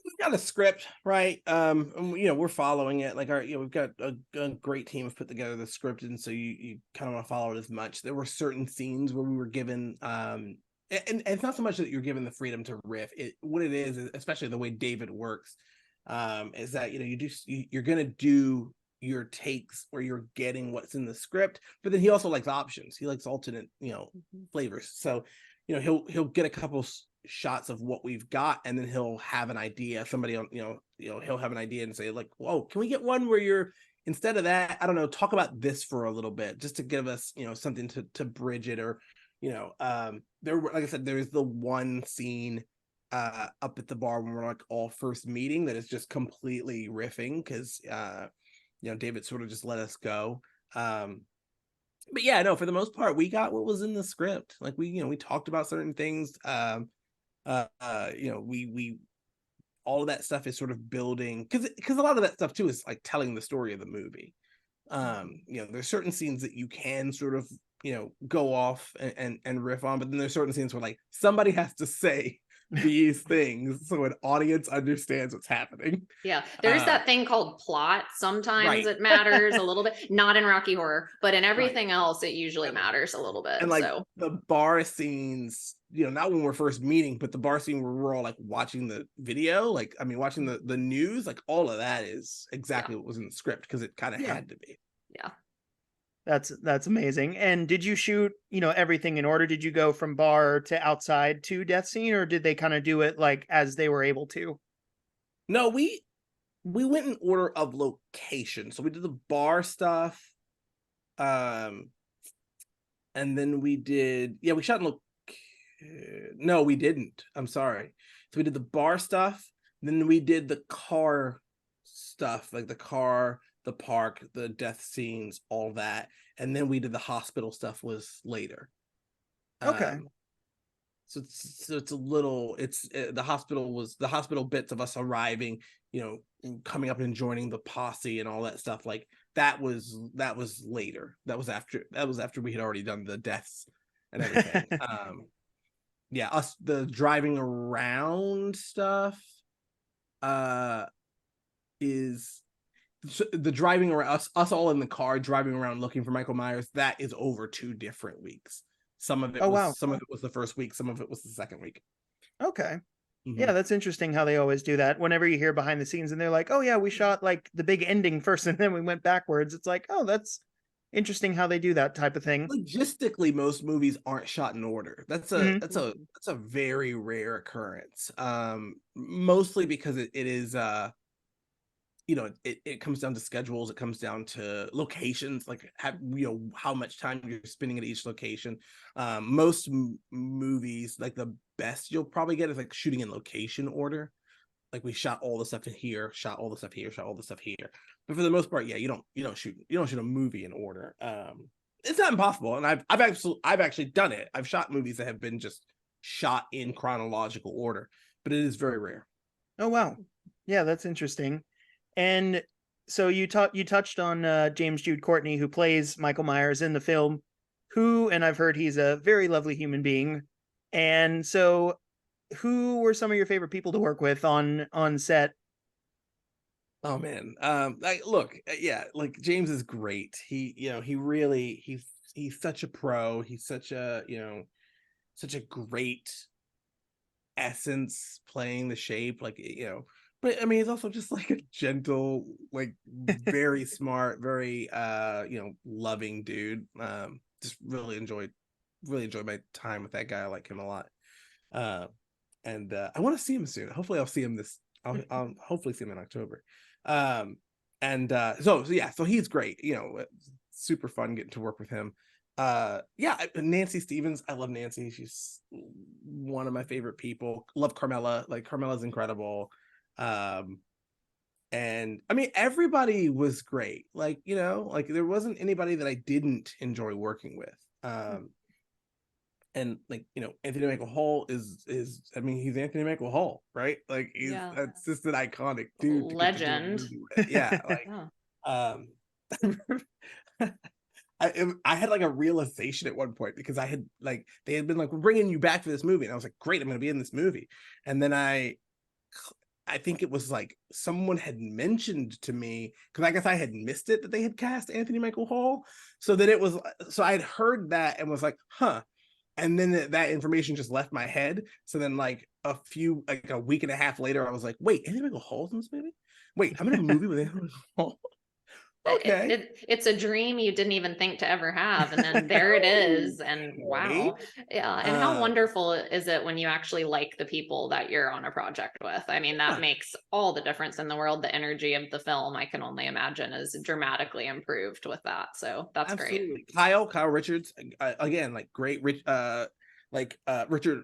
We've got a script, right? And, you know, we're following it. Like we've got a great team have put together the script, and so you kind of want to follow it as much. There were certain scenes where we were given, and it's not so much that you're given the freedom to riff. What it is, especially the way David works, is that, you know, you're gonna do your takes where you're getting what's in the script, but then he also likes options. He likes alternate, flavors. So, he'll get a couple shots of what we've got, and then he'll have an idea. Somebody on, he'll have an idea and say like, "Whoa, can we get one where you're instead of that, I don't know, talk about this for a little bit, just to give us, something to bridge it." Or, there were, like I said, there's the one scene up at the bar when we're like all first meeting that is just completely riffing because David sort of just let us go. But yeah, no, for the most part, we got what was in the script. Like we talked about certain things. We all of that stuff is sort of building because a lot of that stuff too is like telling the story of the movie. There's certain scenes that you can sort of go off and riff on, but then there's certain scenes where like somebody has to say these things so an audience understands what's happening. Yeah, there's that thing called plot. Sometimes Right. it matters a little bit, not in Rocky Horror, but in everything else, it usually matters a little bit. And like so the bar scenes, not when we're first meeting, but the bar scene where we're all like watching the video, like I mean watching the news, like all of that is exactly what was in the script because it kind of had to be. Yeah. That's amazing. And did you shoot, everything in order? Did you go from bar to outside to death scene, or did they kind of do it like as they were able to? No, we went in order of location. So we did the bar stuff. And then we shot in no, we didn't. I'm sorry. So we did the bar stuff, then we did the car stuff, like the car, the park, the death scenes, all that, and then we did the hospital stuff was later. Okay. So it's a little, the hospital bits of us arriving, coming up and joining the posse and all that stuff. Like that was later. That was after we had already done the deaths and everything. The driving around stuff is the driving around us all in the car driving around looking for Michael Myers. That is over 2 different weeks. Some of it some of it was the first week, some of it was the second week. Okay. Mm-hmm. Yeah, that's interesting how they always do that. Whenever you hear behind the scenes and they're like, "Oh yeah, we shot like the big ending first and then we went backwards." It's like, "Oh, that's interesting how they do that type of thing." Logistically, most movies aren't shot in order. That's a very rare occurrence. Mostly because it is it comes down to schedules, it comes down to locations, like how much time you're spending at each location. Most movies, like the best you'll probably get is like shooting in location order. Like we shot all the stuff in here, shot all the stuff here, shot all the stuff here. But for the most part, you don't shoot a movie in order. It's not impossible, and I've actually done it. I've shot movies that have been just shot in chronological order, but it is very rare. Oh wow. Yeah, that's interesting. And so you touched on James Jude Courtney, who plays Michael Myers in the film, and I've heard he's a very lovely human being. And so who were some of your favorite people to work with on set? Oh man. Like James is great. He's such a pro. He's such a great essence playing the shape, but I mean, he's also just like a gentle, like very smart, very loving dude. Just really enjoyed my time with that guy. I like him a lot. And I want to see him soon. Hopefully I'll see him I'll hopefully see him in October. So he's great. Super fun getting to work with him. Nancy Stevens, I love Nancy. She's one of my favorite people. Love Carmela. Like Carmela's incredible. And I mean everybody was great. Like there wasn't anybody that I didn't enjoy working with. And Anthony Michael Hall is I mean he's Anthony Michael Hall, right? Like that's just an iconic dude, legend. Yeah, like I had like a realization at one point because I had they had been like, "We're bringing you back for this movie," and I was like, "Great, I'm going to be in this movie." And then I think it was like someone had mentioned to me, because I guess I had missed it, that they had cast Anthony Michael Hall. So I had heard that and was like, huh. And then that information just left my head. So then a week and a half later, I was like, wait, Anthony Michael Hall's in this movie? Wait, I'm in a movie with Anthony Michael Hall? Okay. It's a dream you didn't even think to ever have, and then there it is, and Right? wow. Yeah, and how wonderful is it when you actually like the people that you're on a project with? I mean, that Yeah, makes all the difference in the world. The energy of the film, I can only imagine, is dramatically improved with that. So that's great. absolutely. Kyle Richards, again, like great Richard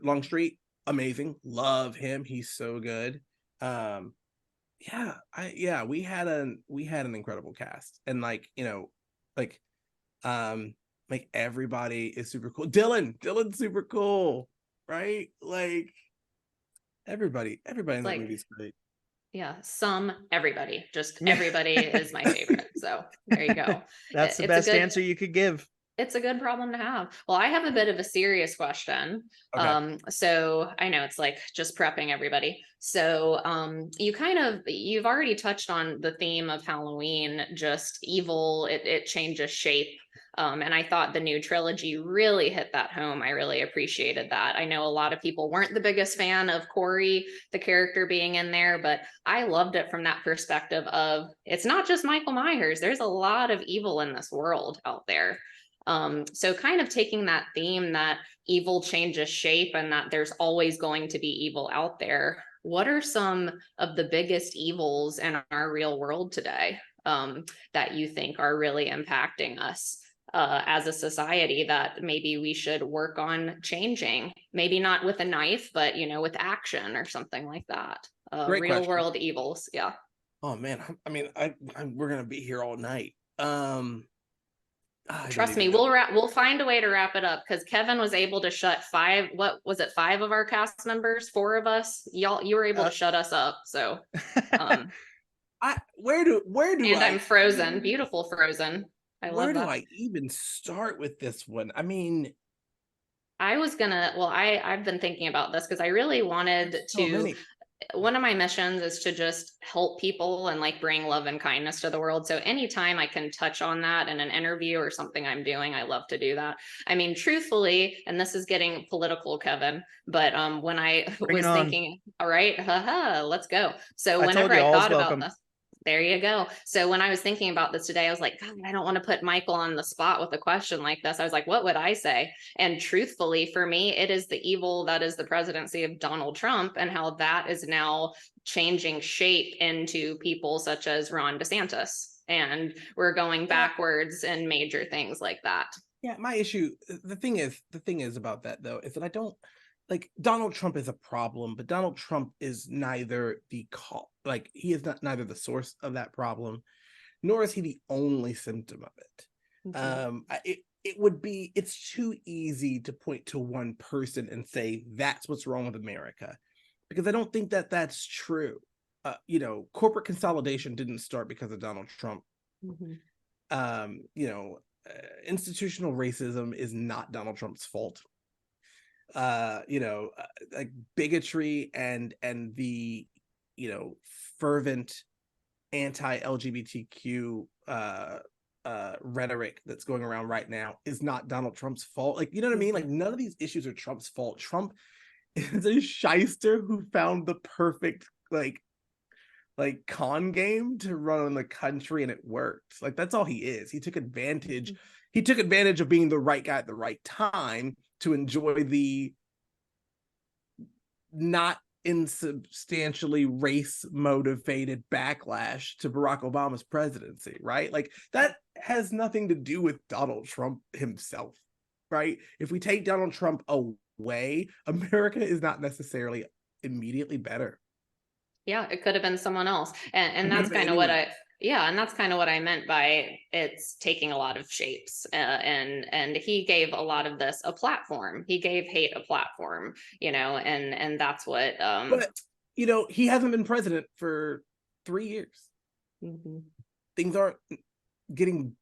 Longstreet, amazing. Love him. He's so good. We had an incredible cast, and like um everybody is super cool. Dylan's super cool, right? Like everybody in that Like, movie is great. yeah, everybody, just everybody is my favorite. So there you go. That's the It's a best good, answer you could give. it's a good problem to have. Well, I have a bit of a serious question. Okay. So I know it's like just prepping everybody. So you've already touched on the theme of Halloween, just evil, it changes shape. And I thought the new trilogy really hit that home. I really appreciated that. I know a lot of people weren't the biggest fan of Corey, the character being in there, but I loved it from that perspective of it's not just Michael Myers. There's a lot of evil in this world out there. So kind of taking that theme that evil changes shape and that there's always going to be evil out there. What are some of the biggest evils in our real world today that you think are really impacting us as a society that maybe we should work on changing? Maybe not with a knife, but with action or something like that. Great Real question. world evils. Yeah. Oh man, we're gonna be here all night. I don't Trust me, even know. we'll find a way to wrap it up because Kevin was able to shut what was it, 5 of our cast members, 4 of us? You were able to shut us up. So um Where do and I I'm frozen, beautiful frozen. I where love do that. I even start with this one? I mean, I've been thinking about this because I really wanted so to, many. one of my missions is to just help people and like bring love and kindness to the world. So anytime I can touch on that in an interview or something I'm doing, I love to do that. I mean, truthfully, and this is getting political, Kevin, but when I Bring it was on. thinking, all right, haha, let's go. So I told whenever you, I all's thought about welcome. this, there you go. So when I was thinking about this today, I was like, God, I don't want to put Michael on the spot with a question like this. I was like, what would I say? And truthfully, for me, it is the evil that is the presidency of Donald Trump and how that is now changing shape into people such as Ron DeSantis. And we're going backwards in major things like that. Yeah, my issue, the thing is about that though, is that I don't like Donald Trump is a problem, but Donald Trump is neither he is neither the source of that problem, nor is he the only symptom of it. It's too easy to point to one person and say that's what's wrong with America, because I don't think that that's true. Corporate consolidation didn't start because of Donald Trump. Mm-hmm. Institutional racism is not Donald Trump's fault. Like bigotry and the fervent anti-LGBTQ rhetoric that's going around right now is not Donald Trump's fault. Like, you know what I mean? Like, none of these issues are Trump's fault. Trump is a shyster who found the perfect like con game to run on the country, and it worked. Like, that's all he is. He took advantage of being the right guy at the right time to enjoy the not insubstantially race motivated backlash to Barack Obama's presidency, right? Like, that has nothing to do with Donald Trump himself, right? If we take Donald Trump away, America is not necessarily immediately better. Yeah, it could have been someone else. And that's kind of what and that's kind of what I meant by it's taking a lot of shapes. And he gave a lot of this a platform. He gave hate a platform, and that's what But he hasn't been president for 3 years. Mm-hmm. Things aren't getting,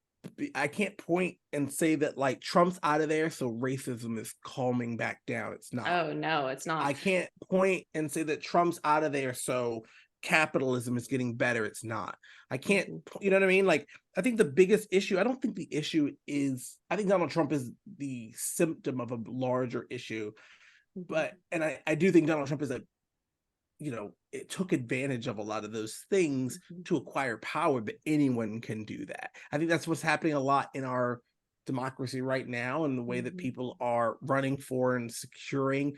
I can't point and say that like Trump's out of there, so racism is calming back down. It's not. Oh no, it's not. I can't point and say that Trump's out of there, so capitalism is getting better. It's not. I can't, you know what I mean? Like, I think the biggest issue, I don't think the issue is, I think Donald Trump is the symptom of a larger issue. But, and I do think Donald Trump is a it took advantage of a lot of those things to acquire power, but anyone can do that. I think that's what's happening a lot in our democracy right now, and the way that people are running for and securing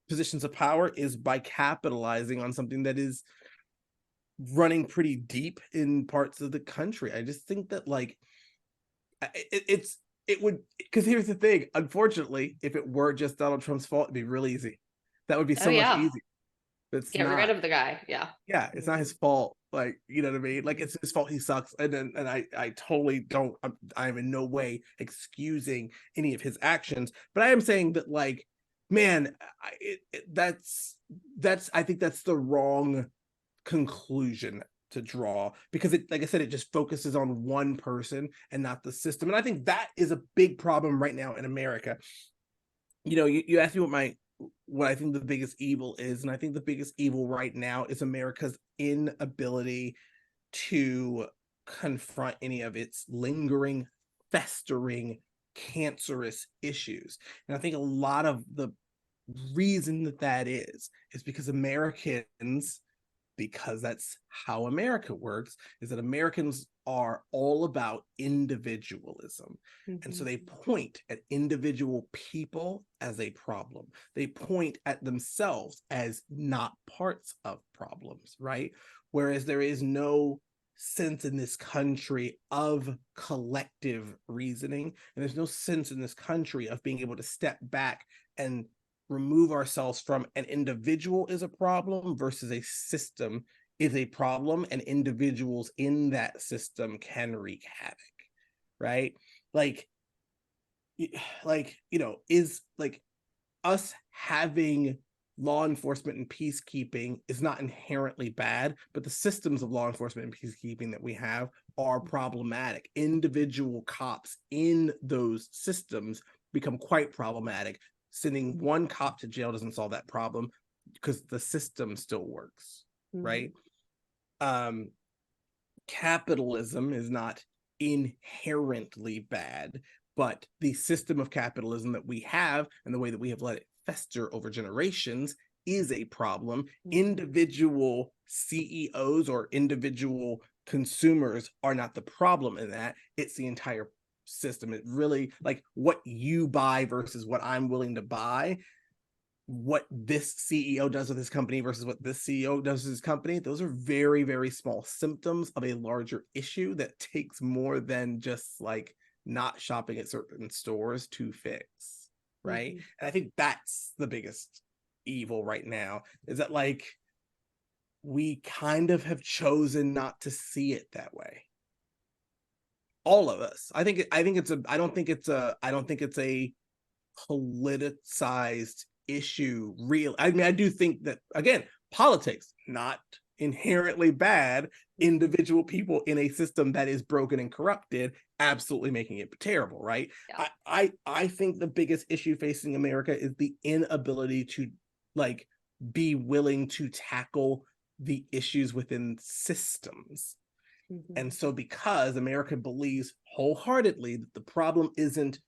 positions of power is by capitalizing on something that is running pretty deep in parts of the country. I just think that like it would, because here's the thing, unfortunately, if it were just Donald Trump's fault, it'd be real easy. That would be so much easier. It's Get rid of the guy. Yeah. Yeah, it's not his fault. Like, you know what I mean? Like, it's his fault. He sucks. And I totally don't, I'm in no way excusing any of his actions, but I am saying that, like, man, I think that's the wrong conclusion to draw, because it, like I said, it just focuses on one person and not the system. And I think that is a big problem right now in America. You asked me what I think the biggest evil is, and I think the biggest evil right now is America's inability to confront any of its lingering, festering, cancerous issues. And I think a lot of the reason that is because Americans, because that's how America works, is that Americans are all about individualism. And so they point at individual people as a problem. They point at themselves as not parts of problems, right? Whereas there is no sense in this country of collective reasoning, and there's no sense in this country of being able to step back and remove ourselves from an individual is a problem versus a system is a problem, and individuals in that system can wreak havoc, right? Like is like us having law enforcement and peacekeeping is not inherently bad, but the systems of law enforcement and peacekeeping that we have are problematic. Individual cops in those systems become quite problematic. Sending one cop to jail doesn't solve that problem because the system still works, right? Capitalism is not inherently bad, but the system of capitalism that we have and the way that we have let it fester over generations is a problem. Individual CEOs or individual consumers are not the problem in that. It's the entire system. It really, like, what you buy versus what I'm willing to buy, what this CEO does with his company versus what this CEO does with his company, those are very, very small symptoms of a larger issue that takes more than just like not shopping at certain stores to fix, right? And I think that's the biggest evil right now, is that like we kind of have chosen not to see it that way. All of us. I don't think it's a politicized issue, real. I mean, I do think that, again, politics, not inherently bad. Individual people in a system that is broken and corrupted, absolutely making it terrible, right? Yeah. I think the biggest issue facing America is the inability to like be willing to tackle the issues within systems. And so because America believes wholeheartedly that the problem isn't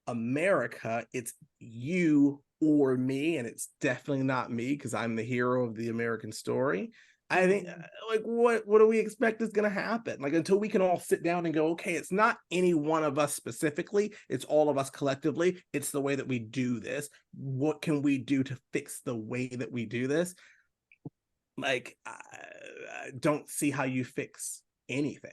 America, it's you or me, and it's definitely not me because I'm the hero of the American story. I think, like, what do we expect is going to happen? Like, until we can all sit down and go, okay, it's not any one of us specifically, it's all of us collectively. It's the way that we do this. What can we do to fix the way that we do this? Like, I don't see how you fix anything.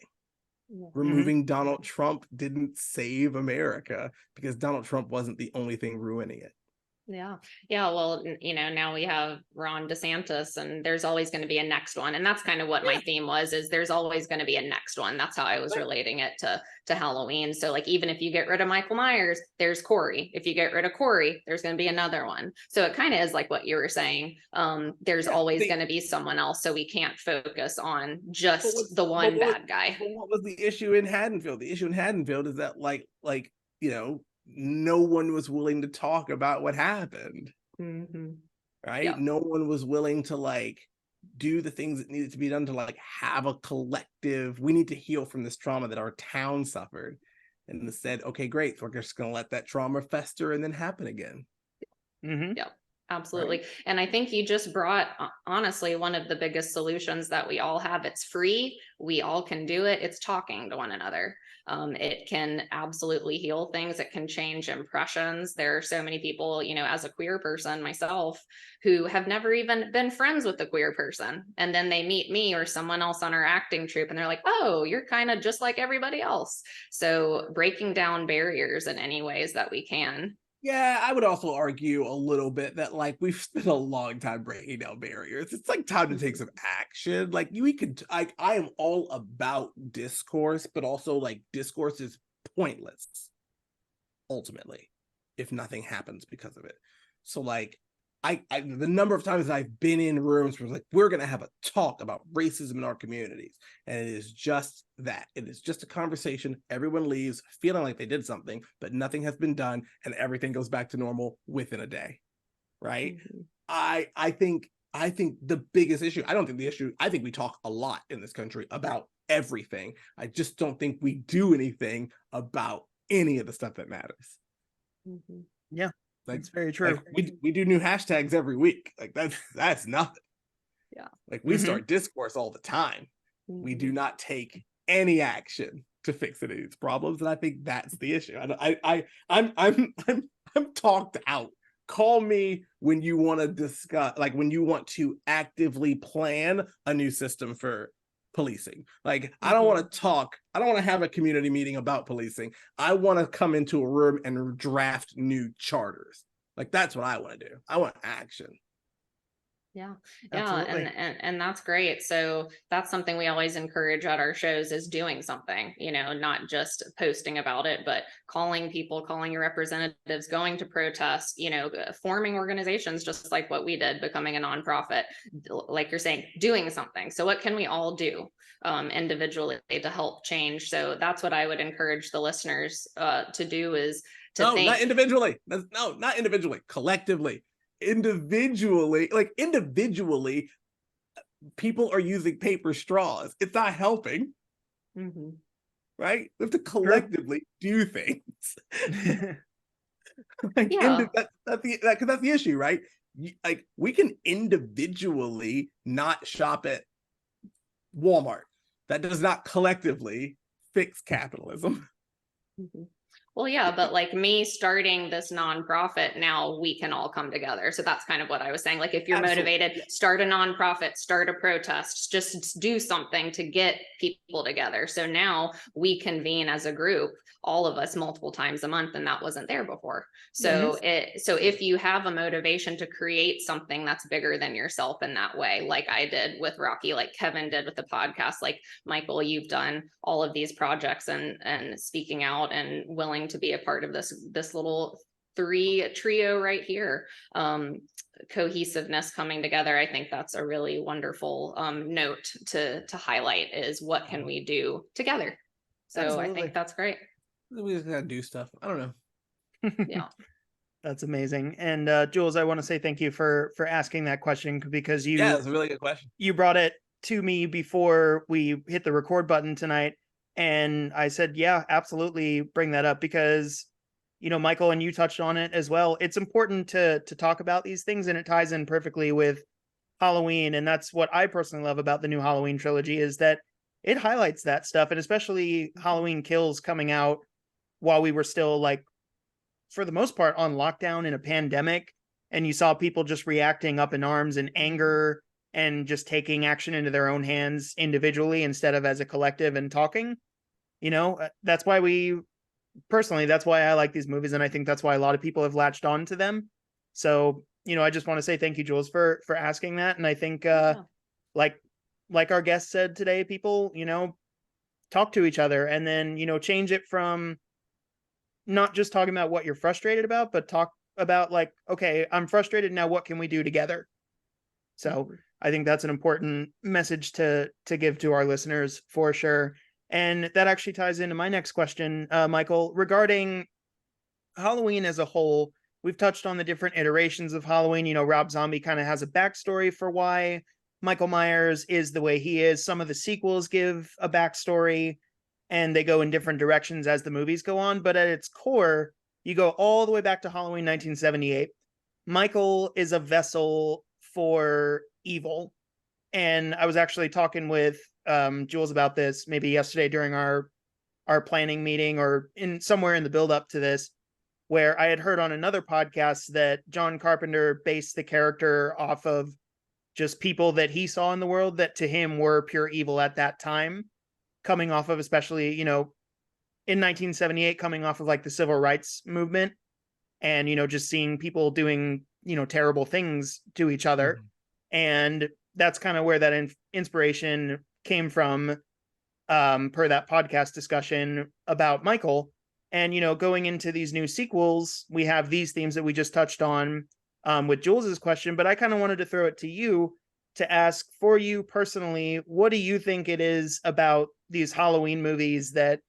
Removing Donald Trump didn't save America because Donald Trump wasn't the only thing ruining it. Yeah. Well, now we have Ron DeSantis, and there's always going to be a next one. And that's kind of what my theme was, is there's always going to be a next one. That's how I was relating it to Halloween. So like, even if you get rid of Michael Myers, there's Corey. If you get rid of Corey, there's going to be another one. So it kind of is like what you were saying. There's always going to be someone else. So we can't focus on just the one bad guy. But what was the issue in Haddonfield? The issue in Haddonfield is that no one was willing to talk about what happened. Right? Yeah. No one was willing to like do the things that needed to be done to like have a collective, we need to heal from this trauma that our town suffered. And they said, okay, great, so we're just going to let that trauma fester and then happen again. Yeah, Absolutely. And I think you just brought, honestly, one of the biggest solutions that we all have. It's free. We all can do it. It's talking to one another. It can absolutely heal things. It can change impressions. There are so many people, as a queer person myself, who have never even been friends with a queer person. And then they meet me or someone else on our acting troupe and they're like, oh, you're kind of just like everybody else. So breaking down barriers in any ways that we can. Yeah, I would also argue a little bit that like we've spent a long time breaking down barriers. It's like time to take some action. Like we could, I am all about discourse, but also like discourse is pointless ultimately if nothing happens because of it. So like the number of times I've been in rooms where like we're gonna have a talk about racism in our communities, and it is just that. It is just a conversation. Everyone leaves feeling like they did something, but nothing has been done, and everything goes back to normal within a day. Right? Mm-hmm. I think the biggest issue. I don't think the issue. I think we talk a lot in this country about everything. I just don't think we do anything about any of the stuff that matters. Mm-hmm. Yeah. Like, it's very true. Like we do new hashtags every week. Like that's nothing. Yeah. Like we start discourse all the time. Mm-hmm. We do not take any action to fix any of these problems, and I think that's the issue. I'm talked out. Call me when you want to discuss, like when you want to actively plan a new system for policing. Like I don't want to talk. I don't want to have a community meeting about policing. I want to come into a room and draft new charters. Like that's what I want to do. I want action. Yeah. Absolutely. And that's great. So that's something we always encourage at our shows is doing something, not just posting about it, but calling people, calling your representatives, going to protest, forming organizations, just like what we did, becoming a nonprofit, like you're saying, doing something. So what can we all do individually to help change? So that's what I would encourage the listeners to do is to think. Not individually. Not individually, collectively. Individually, people are using paper straws. It's not helping. Mm-hmm. Right? We have to collectively do things. Like, yeah. that's the issue, right? Like we can individually not shop at Walmart. That does not collectively fix capitalism. Mm-hmm. Well, yeah, but like me starting this nonprofit, now we can all come together. So that's kind of what I was saying. Like if you're motivated, start a nonprofit, start a protest, just do something to get people together. So now we convene as a group, all of us multiple times a month, and that wasn't there before. So so if you have a motivation to create something that's bigger than yourself in that way, like I did with Rocky, like Kevin did with the podcast, like Michael, you've done all of these projects and speaking out and willing to be a part of this little trio right here. Cohesiveness coming together. I think that's a really wonderful note to highlight is what can we do together. So absolutely. I think that's great. We just gotta do stuff. I don't know. Yeah. That's amazing. And Jules, I want to say thank you for asking that question, because it's a really good question. You brought it to me before we hit the record button tonight, and I said, yeah, absolutely, bring that up, because Michael, and you touched on it as well. It's important to talk about these things, and it ties in perfectly with Halloween. And that's what I personally love about the new Halloween trilogy, is that it highlights that stuff, and especially Halloween Kills coming out while we were still, like, for the most part, on lockdown in a pandemic, and you saw people just reacting up in arms and anger and just taking action into their own hands individually instead of as a collective and talking. That's why that's why I like these movies, and I think that's why a lot of people have latched on to them. So, I just want to say thank you, Jules, for asking that. And I think like our guest said today, people, talk to each other, and then, change it from not just talking about what you're frustrated about, but talk about like, okay, I'm frustrated now, what can we do together? So I think that's an important message to give to our listeners for sure. And that actually ties into my next question, Michael, regarding Halloween as a whole. We've touched on the different iterations of Halloween. Rob Zombie kind of has a backstory for why Michael Myers is the way he is. Some of the sequels give a backstory, and they go in different directions as the movies go on. But at its core, you go all the way back to Halloween 1978. Michael is a vessel for evil. And I was actually talking with Jules about this maybe yesterday during our planning meeting, or in somewhere in the build up to this, where I had heard on another podcast that John Carpenter based the character off of just people that he saw in the world that to him were pure evil at that time, coming off of, especially, you know, in 1978, coming off of like the civil rights movement, and, you know, just seeing people doing, you know, terrible things to each other. Mhm. And that's kind of where that inspiration came from, per that podcast discussion about Michael. And, you know, going into these new sequels, we have these themes that we just touched on, with Jules's question, but I kind of wanted to throw it to you to ask, for you personally, what do you think it is about these Halloween movies that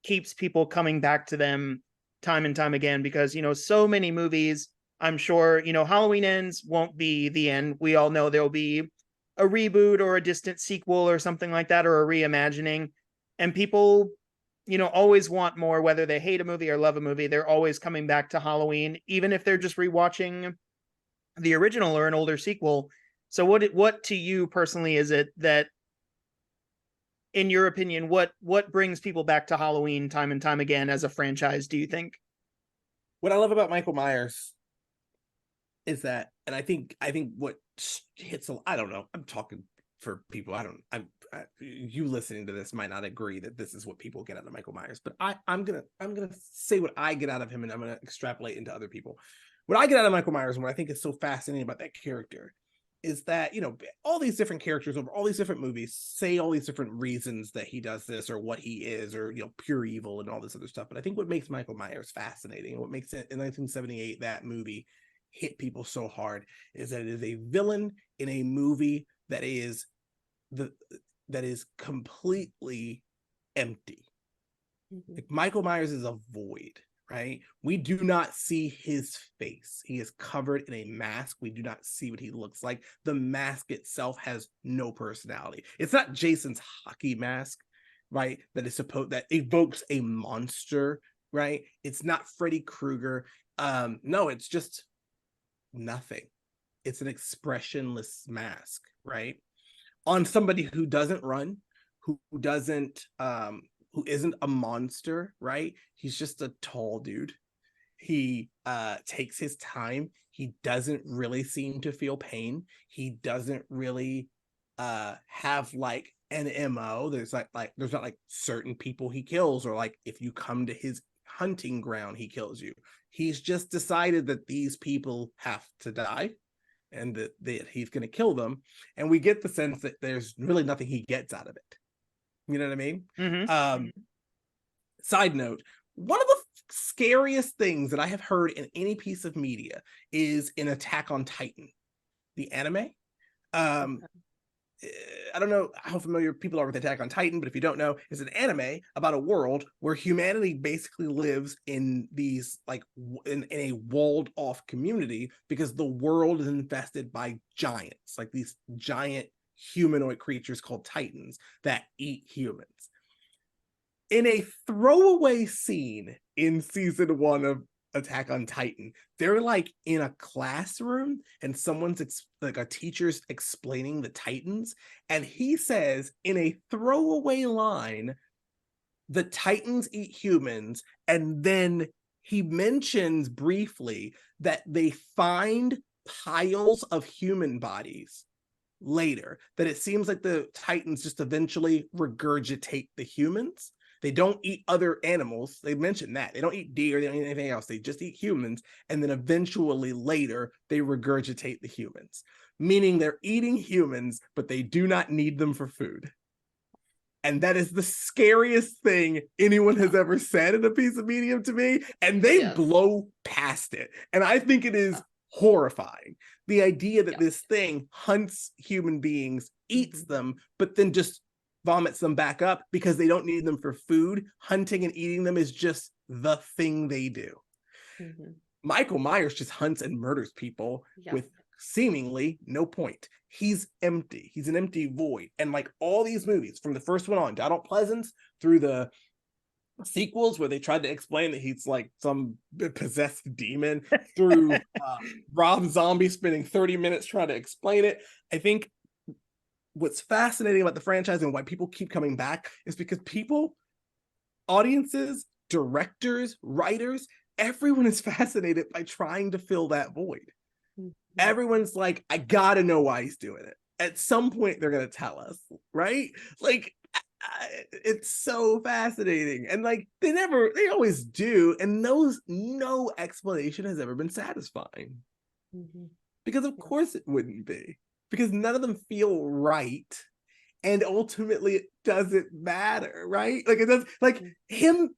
keeps people coming back to them time and time again? Because, you know, so many movies, I'm sure, you know, Halloween Ends won't be the end. We all know there'll be a reboot or a distant sequel or something like that, or a reimagining. And people, you know, always want more, whether they hate a movie or love a movie. They're always coming back to Halloween, even if they're just rewatching the original or an older sequel. So what to you personally is it that, in your opinion, what brings people back to Halloween time and time again as a franchise, do you think? What I love about Michael Myers is that, and I think what hits I don't know, I'm talking for people. You listening to this might not agree that this is what people get out of Michael Myers, but I'm gonna say what I get out of him, and I'm gonna extrapolate into other people. What I get out of Michael Myers, and what I think is so fascinating about that character, is that, you know, all these different characters over all these different movies say all these different reasons that he does this, or what he is, or, you know, pure evil and all this other stuff. But I think what makes Michael Myers fascinating, and what makes it in 1978 that movie hit people so hard, is that it is a villain in a movie that is completely empty. Mhm. Like, Michael Myers is a void, right? We do not see his face. He is covered in a mask. We do not see what he looks like. The mask itself has no personality. It's not Jason's hockey mask, right? That evokes a monster, right? It's not Freddy Krueger. No, it's just nothing. It's an expressionless mask, right? On somebody who doesn't run, who isn't a monster, right? He's just a tall dude. He takes his time. He doesn't really seem to feel pain. He doesn't really have like an MO. There's there's not like certain people he kills, or like if you come to his hunting ground, he kills you. He's just decided that these people have to die, and that he's going to kill them. And we get the sense that there's really nothing he gets out of it. You know what I mean? Mm-hmm. Side note, one of the scariest things that I have heard in any piece of media is in Attack on Titan, the anime. I don't know how familiar people are with Attack on Titan, but if you don't know, it's an anime about a world where humanity basically lives in these in a walled off community, because the world is infested by giants, like these giant humanoid creatures called Titans that eat humans. In a throwaway scene in season 1 of Attack on Titan, they're like in a classroom, and a teacher's explaining the Titans, and he says in a throwaway line, the Titans eat humans, and then he mentions briefly that they find piles of human bodies later, that it seems like the Titans just eventually regurgitate the humans. They don't eat other animals. They mentioned that. They don't eat deer, they don't eat anything else. They just eat humans. And then eventually later, they regurgitate the humans. Meaning they're eating humans, but they do not need them for food. And that is the scariest thing anyone has ever said in a piece of media to me. And they blow past it. And I think it is horrifying. The idea that this thing hunts human beings, eats them, but then just vomits them back up because they don't need them for food. Hunting and eating them is just the thing they do. Mm-hmm. Michael Myers just hunts and murders people with seemingly no point. He's empty. He's an empty void. And like all these movies, from the first one on, Donald Pleasance through the sequels where they tried to explain that he's like some possessed demon through Rob Zombie spending 30 minutes trying to explain it. I think what's fascinating about the franchise and why people keep coming back is because people, audiences, directors, writers, everyone is fascinated by trying to fill that void. Everyone's like, I gotta know why he's doing it. At some point, they're gonna tell us, right? Like, it's so fascinating, and like they always do, and no explanation has ever been satisfying, because of course it wouldn't be, because none of them feel right, and ultimately it doesn't matter, right? Like it does, like him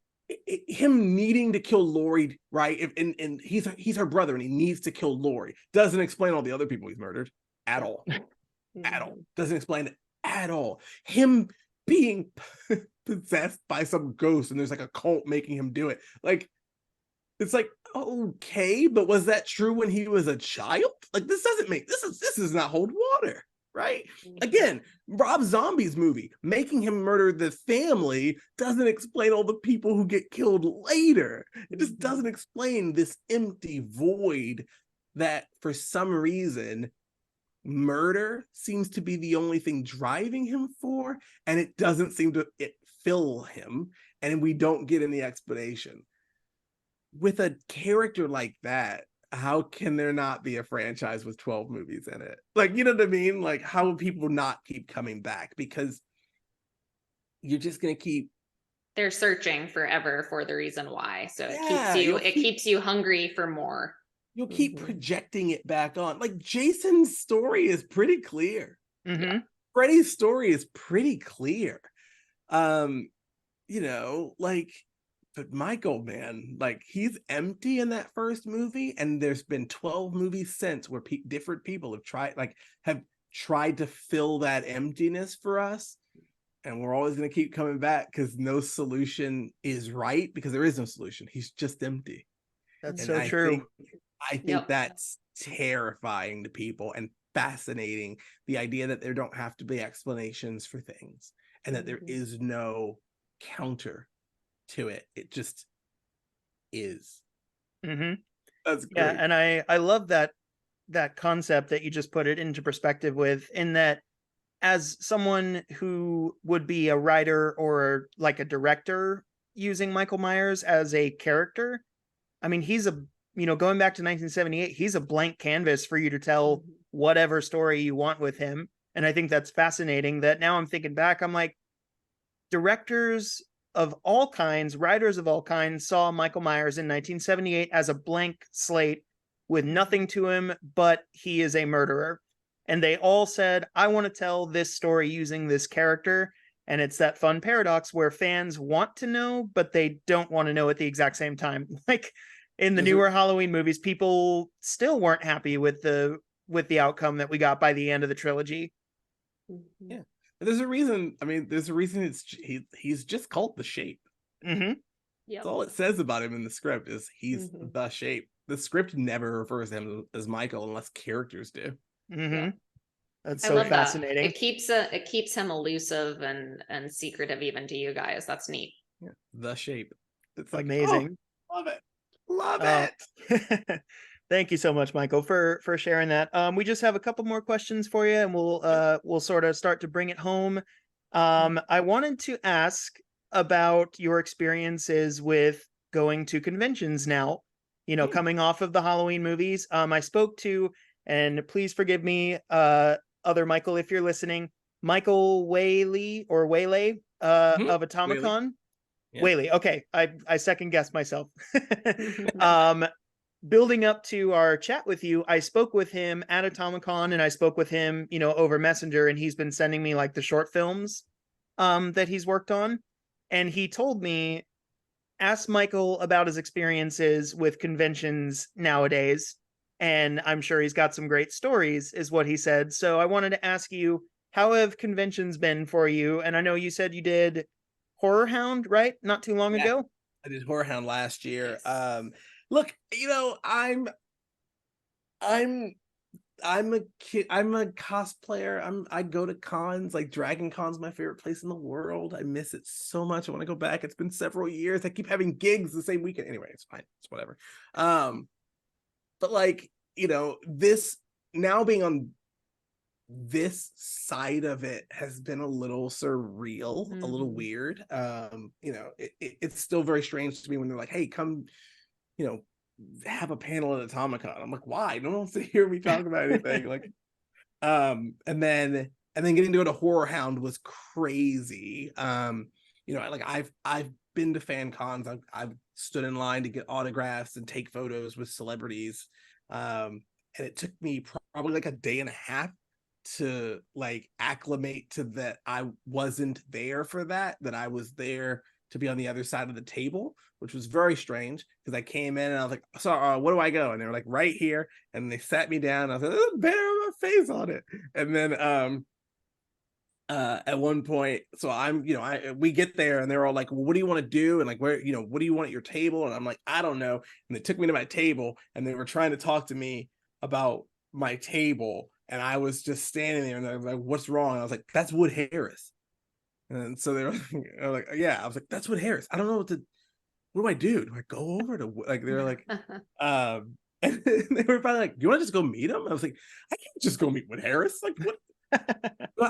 needing to kill Lori, right? And he's her brother and he needs to kill Lori, doesn't explain all the other people he's murdered at all. At all. Doesn't explain it at all. Him being possessed by some ghost and there's like a cult making him do it. Like, it's like, okay, but was that true when he was a child? Like, this does not hold water, right? Again, Rob Zombie's movie, making him murder the family, doesn't explain all the people who get killed later. It just doesn't explain this empty void that for some reason murder seems to be the only thing driving him for, and it doesn't seem to fill him, and we don't get any explanation. With a character like that, how can there not be a franchise with 12 movies in it? Like, you know what I mean? Like, how will people not keep coming back? Because you're just gonna keep, they're searching forever for the reason why, so Yeah, it keeps you hungry for more. you'll keep projecting it back on. Like, Jason's story is pretty clear. Freddy's story is pretty clear. You know, like, but Michael, man, like, he's empty in that first movie, and there's been 12 movies since where different people have tried to fill that emptiness for us, and we're always going to keep coming back because no solution is right, because there is no solution. He's just empty. That's And so true. I think that's terrifying to people and fascinating. The idea that there don't have to be explanations for things, and that there is no counter to it. It just is. That's great. Yeah, and I love that concept that you just put it into perspective with, in that as someone who would be a writer or like a director using Michael Myers as a character, I mean, he's going back to 1978, he's a blank canvas for you to tell whatever story you want with him. And I think that's fascinating that now I'm thinking back, I'm like, directors of all kinds, writers of all kinds saw Michael Myers in 1978 as a blank slate with nothing to him, but he is a murderer. And they all said, I want to tell this story using this character. And it's that fun paradox where fans want to know, but they don't want to know at the exact same time. Like in the newer Halloween movies, people still weren't happy with the outcome that we got by the end of the trilogy. Yeah. There's a reason. I mean, there's a reason he's just called the Shape. That's all it says about him in the script, is he's the Shape. The script never refers to him as Michael unless characters do. That's so fascinating. That. It keeps him elusive and secretive even to you guys. That's neat. Yeah. The Shape. It's like, amazing. Love it. Thank you so much, Michael, for sharing that. We just have a couple more questions for you, and we'll sort of start to bring it home. I wanted to ask about your experiences with going to conventions now, coming off of the Halloween movies. I spoke to, and please forgive me, other Michael, if you're listening, Michael Whaley of Atomicon. Whaley. Okay. I second guessed myself. Building up to our chat with you, I spoke with him at Atomicon, and I spoke with him, over Messenger, and he's been sending me like the short films that he's worked on. And he told me, ask Michael about his experiences with conventions nowadays. And I'm sure he's got some great stories, is what he said. So I wanted to ask you, how have conventions been for you? And I know you said you did Horror Hound, right? Not too long ago. I did Horror Hound last year. Look, I'm I'm a kid. I'm a cosplayer. I go to cons. Like Dragon Con's my favorite place in the world. I miss it so much. I want to go back. It's been several years. I keep having gigs the same weekend. Anyway, it's fine. It's whatever. But like, this now being on this side of it has been a little surreal, a little weird. It's still very strange to me when they're like, hey, come, have a panel at Atomicon. I'm like, why? No one wants to hear me talk about anything. Like, and then getting to go to Horror Hound was crazy. I've been to fan cons. I've stood in line to get autographs and take photos with celebrities. And it took me probably like a day and a half to like acclimate to that. I wasn't there for that I was there to be on the other side of the table, which was very strange because I came in and I was like, sorry, where do I go? And they were like, right here. And they sat me down. And I was like, there's a banner with my face on it. And then at one point, so we get there and they're all like, well, what do you want to do? And like, where, what do you want at your table? And I'm like, I don't know. And they took me to my table and they were trying to talk to me about my table. And I was just standing there and they were like, what's wrong? And I was like, that's Wood Harris. And so they were like, yeah. I was like, that's Wood Harris. I don't know what do I do? Do I go over to, like, they were like, and they were probably like, do you want to just go meet him? I was like, I can't just go meet Wood Harris. Like, what?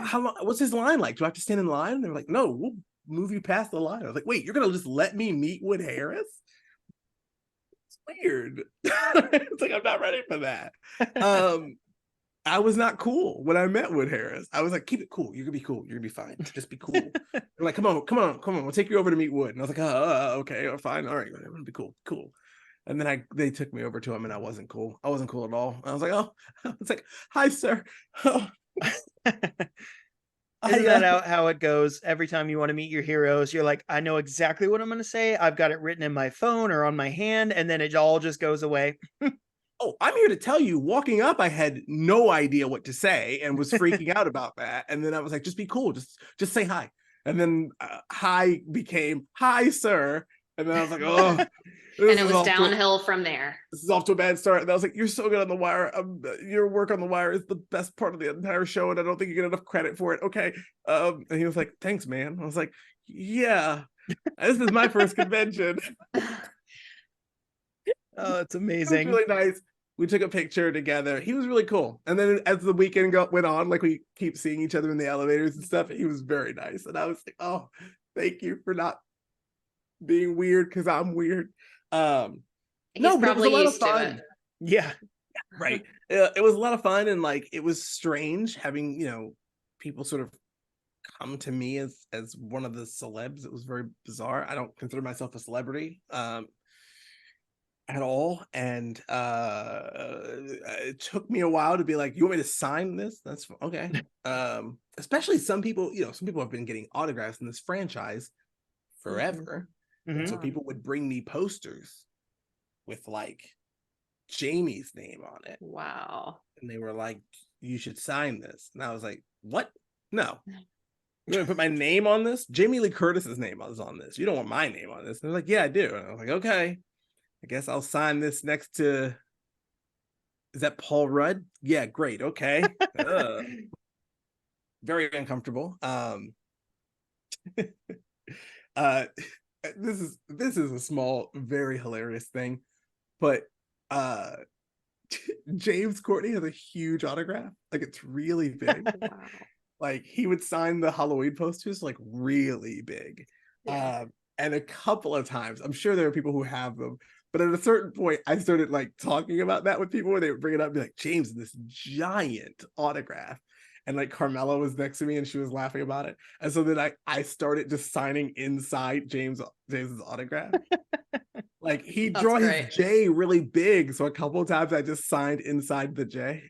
How long? What's his line like? Do I have to stand in line? And they were like, no, we'll move you past the line. I was like, wait, you're gonna just let me meet Wood Harris? It's weird. It's like I'm not ready for that. I was not cool when I met Wood Harris. I was like, keep it cool. You're gonna be cool. You're gonna be fine. Just be cool. They're like, come on. We'll take you over to meet Wood. And I was like, okay, fine. All right, I'm gonna be cool. And then they took me over to him, and I wasn't cool. I wasn't cool at all. I was like, hi, sir. Oh. Isn't that how it goes? Every time you want to meet your heroes, you're like, I know exactly what I'm going to say. I've got it written in my phone or on my hand, and then it all just goes away. Oh, I'm here to tell you, walking up, I had no idea what to say and was freaking out about that. And then I was like, just be cool. Just say hi. And then hi became, hi, sir. And then I was like, oh. And it was downhill from there. This is off to a bad start. And I was like, you're so good on The Wire. Your work on The Wire is the best part of the entire show. And I don't think you get enough credit for it. Okay. And he was like, thanks, man. I was like, yeah, this is my first convention. Oh, it's amazing. It was really nice. We took a picture together. He was really cool. And then as the weekend went on, like we keep seeing each other in the elevators and stuff, he was very nice. And I was like, oh, thank you for not being weird because I'm weird. He's probably used to it. Yeah. Right. It was a lot of fun. And like, it was strange having, people sort of come to me as one of the celebs. It was very bizarre. I don't consider myself a celebrity. At all. And it took me a while to be like, you want me to sign this? That's okay. Especially some people have been getting autographs in this franchise forever. Mm-hmm. And so people would bring me posters with like Jamie's name on it. Wow. And they were like, you should sign this. And I was like, what? No. You're gonna put my name on this? Jamie Lee Curtis's name is on this. You don't want my name on this. And they're like, yeah, I do. And I was like, okay. I guess I'll sign this next to, is that Paul Rudd? Yeah, great. Okay. Very uncomfortable. This is a small, very hilarious thing, but James Courtney has a huge autograph. Like it's really big. Wow. Like he would sign the Halloween posters like really big. Yeah. And a couple of times, I'm sure there are people who have them. But at a certain point, I started like talking about that with people where they would bring it up and be like, James, this giant autograph. And like Carmela was next to me and she was laughing about it. And so then I started just signing inside James's autograph. Like he'd draw his J really big. So a couple of times I just signed inside the J.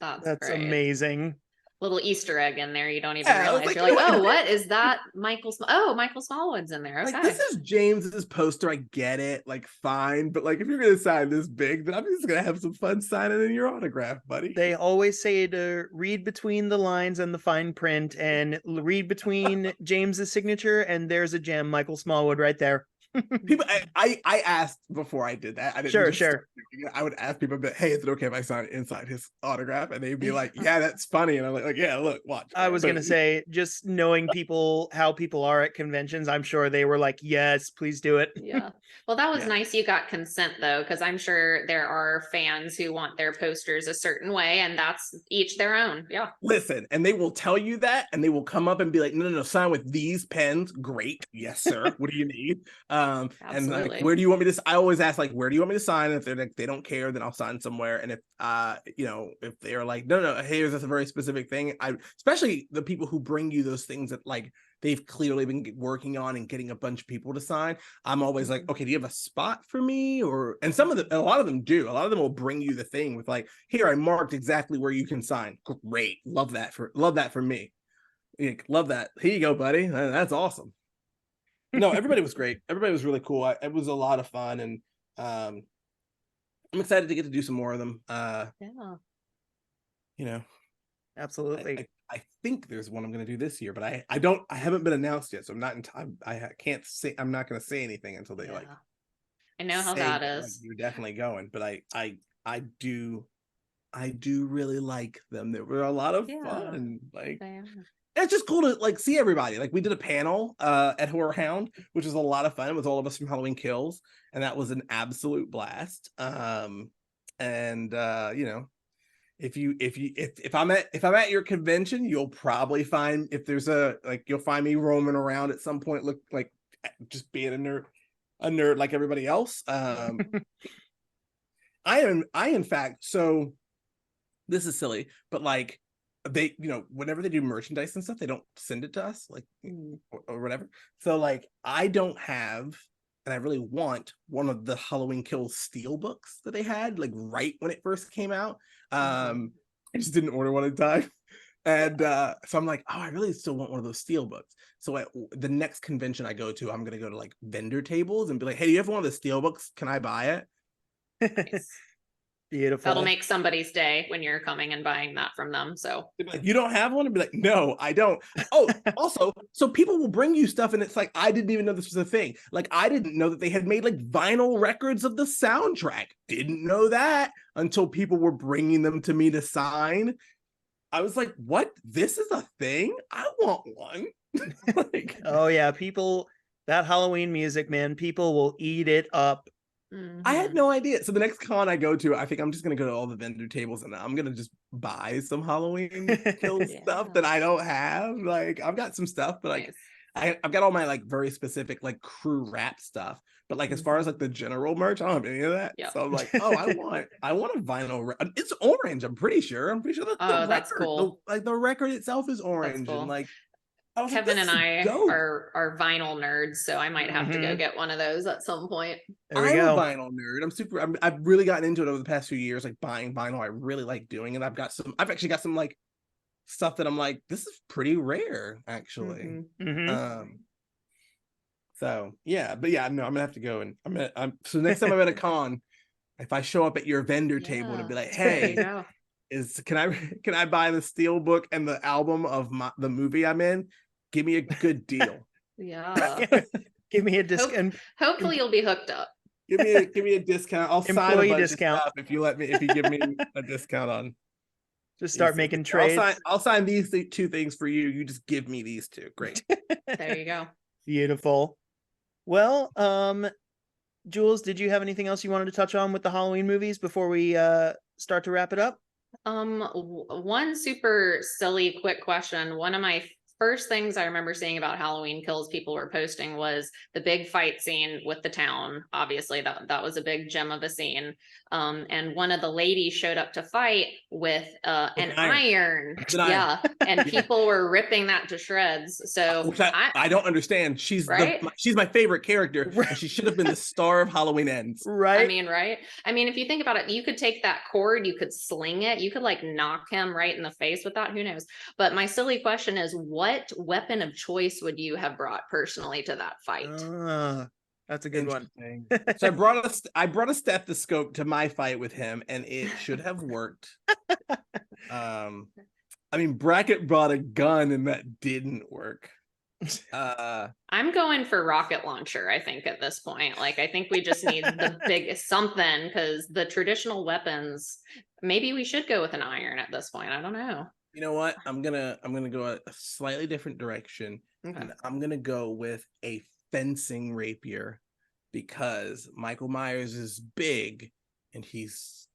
That's amazing. Little Easter egg in there. You don't even realize. Like, you're like, oh, what is that? Michael Smallwood's in there. Okay. Like, this is James's poster. I get it. Like, fine. But like, if you're going to sign this big, then I'm just going to have some fun signing in your autograph, buddy. They always say to read between the lines and the fine print and read between James's signature. And there's a gem, Michael Smallwood right there. People, I asked before I did that. I didn't Sure, just start sure. doing it. I would ask people, but hey, is it okay if I sign it inside his autograph? And they'd be like, yeah, that's funny. And I'm like, yeah, look, watch. I was But gonna say, just knowing people, how people are at conventions, I'm sure they were like, yes, please do it. Yeah. Well, that was Yeah. nice you got consent though, because I'm sure there are fans who want their posters a certain way, and that's each their own. Yeah. Listen, and they will tell you that, and they will come up and be like, no, sign with these pens. Great. Yes, sir. What do you need? And like, Absolutely. where do you want me to I always ask, like, where do you want me to sign? And if they're like, they don't care, then I'll sign somewhere. And if if they're like, no, here's a very specific thing. Especially the people who bring you those things that like they've clearly been working on and getting a bunch of people to sign. I'm always like, okay, do you have a spot for me? And a lot of them do. A lot of them will bring you the thing with like, here, I marked exactly where you can sign. Great. Love that for me. Love that. Here you go, buddy. That's awesome. No, everybody was great. Everybody was really cool. It was a lot of fun. And I'm excited to get to do some more of them. Yeah. Absolutely. I think there's one I'm going to do this year, but I haven't been announced yet, so I'm not in time. I can't say. I'm not going to say anything until they like. I know how that is. You're definitely going, but I do really like them. They were a lot of fun. Like it's just cool to like see everybody. Like we did a panel at Horror Hound, which was a lot of fun with all of us from Halloween Kills, and that was an absolute blast. If I'm at your convention, you'll probably find you'll find me roaming around at some point, look like just being a nerd like everybody else. I in fact, so this is silly, but like they, whenever they do merchandise and stuff, they don't send it to us, like or whatever. So like I don't have, and I really want one of the Halloween Kills steel books that they had like right when it first came out. I just didn't order one in time. And so I'm like, oh, I really still want one of those steel books. So at the next convention I go to, I'm gonna go to like vendor tables and be like, hey, do you have one of the steel books? Can I buy it? Nice. Beautiful. That'll make somebody's day when you're coming and buying that from them. So like, you don't have one? And be like, no, I don't. Oh, also, so people will bring you stuff and it's like, I didn't even know this was a thing. Like, I didn't know that they had made like vinyl records of the soundtrack. Didn't know that until people were bringing them to me to sign. I was like, what? This is a thing? I want one. Like, oh yeah, that Halloween music, man, people will eat it up. I had no idea. So the next con I go to, I think I'm just gonna go to all the vendor tables and I'm gonna just buy some Halloween Kills stuff that I don't have. Like I've got some stuff, but like I've got all my like very specific like crew rap stuff. But like as far as like the general merch, I don't have any of that. So I'm like, oh, I want a vinyl. It's orange. I'm pretty sure. That that's cool. The record itself is orange, cool. And like Kevin and I are vinyl nerds, so I might have to go get one of those at some point. I'm a vinyl nerd. I've really gotten into it over the past few years, like buying vinyl. I really like doing it. I've actually got some like stuff that I'm like, this is pretty rare, actually. So yeah, but yeah, no, I'm gonna have to go and so next time I'm at a con, if I show up at your vendor table to be like, hey, can I buy the steel book and the album of the movie I'm in? Give me a good deal. Yeah. Give me a discount. Hopefully you'll be hooked up. Give me a discount. I'll sign a bunch discount of stuff if you give me a discount on. Just start making trades. I'll sign these two things for you. You just give me these two. Great. There you go. Beautiful. Well, Jules, did you have anything else you wanted to touch on with the Halloween movies before we start to wrap it up? One super silly quick question. One of my first things I remember seeing about Halloween Kills people were posting was the big fight scene with the town. Obviously that was a big gem of a scene. And one of the ladies showed up to fight with an iron. Yeah. And people were ripping that to shreds. So I don't understand. She's my favorite character. And she should have been the star of Halloween Ends. Right. I mean, if you think about it, you could take that cord, you could sling it, you could like knock him right in the face with that. Who knows? But my silly question is, what weapon of choice would you have brought personally to that fight? That's a good one. So I brought a stethoscope to my fight with him, and it should have worked. I mean, Brackett brought a gun, and that didn't work. I'm going for rocket launcher, I think, at this point. Like, I think we just need the biggest something, because the traditional weapons, maybe we should go with an iron at this point. I don't know. You know what? I'm gonna go a slightly different direction. Okay. And I'm gonna go with a fencing rapier, because Michael Myers is big and he's,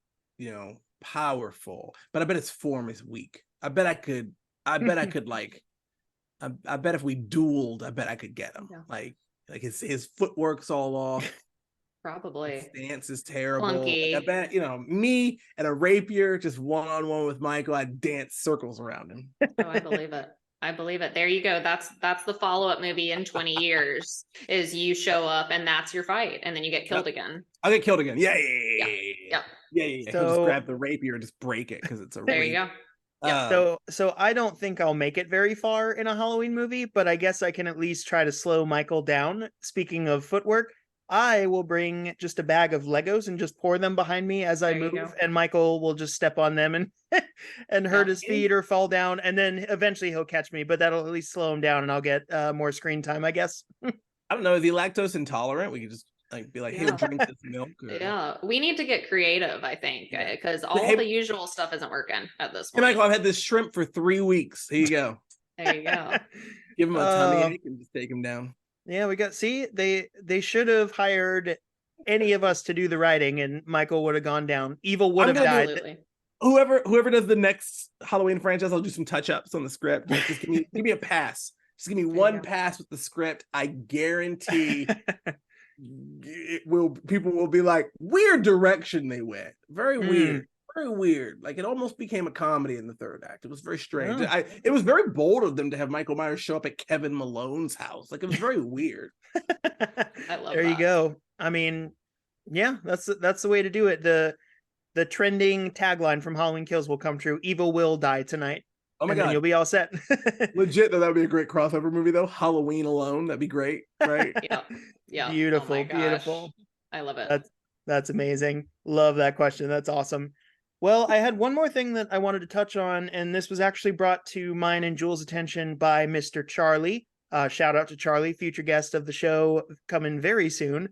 powerful, but I bet his form is weak. I bet I could like, I bet if we dueled, I bet I could get him. Yeah. Like his footwork's all off. Probably. His stance is terrible. Clunky. Like, I bet, me and a rapier just one-on-one with Michael, I'd dance circles around him. Oh, I believe it. I believe it. There you go. That's the follow-up movie in 20 years is you show up and that's your fight, and then you get killed again. I'll get killed again. Yeah. Yep. He'll just grab the rapier and just break it because it's a There you go. So I don't think I'll make it very far in a Halloween movie, but I guess I can at least try to slow Michael down. Speaking of footwork, I will bring just a bag of Legos and just pour them behind me as I There you move, go. and Michael will just step on them and and hurt his feet or fall down, and then eventually he'll catch me, but that'll at least slow him down and I'll get more screen time, I guess. I don't know. Is he lactose intolerant? We could just be like, hey, Yeah. drink this milk. Or... Yeah, we need to get creative, I think, because all the usual stuff isn't working at this Hey, point. Michael, I've had this shrimp for 3 weeks. Here you go. There you go. Give him a tummy ache and just take him down. Yeah, they should have hired any of us to do the writing, and Michael would have gone down. Evil would have died. Absolutely. Whoever does the next Halloween franchise, I'll do some touch-ups on the script. Just give me a pass. Just give me one pass with the script. I guarantee people will be like, weird direction they went. Very weird. Very weird. Like, it almost became a comedy in the third act. It was very strange. Yeah. It was very bold of them to have Michael Myers show up at Kevin Malone's house. Like, it was very weird. I love there that. you go. I mean, yeah, that's the way to do it. The trending tagline from Halloween Kills will come true. Evil will die tonight. Oh my God. God. You'll be all set. Legit, though, that would be a great crossover movie, though. Halloween Alone. That'd be great, right? Yeah. Beautiful, Oh my gosh. beautiful. I love it. That's amazing. Love that question. That's awesome. Well, I had one more thing that I wanted to touch on, and this was actually brought to mine and Jules' attention by Mr. Charlie. Shout out to Charlie, future guest of the show, coming very soon.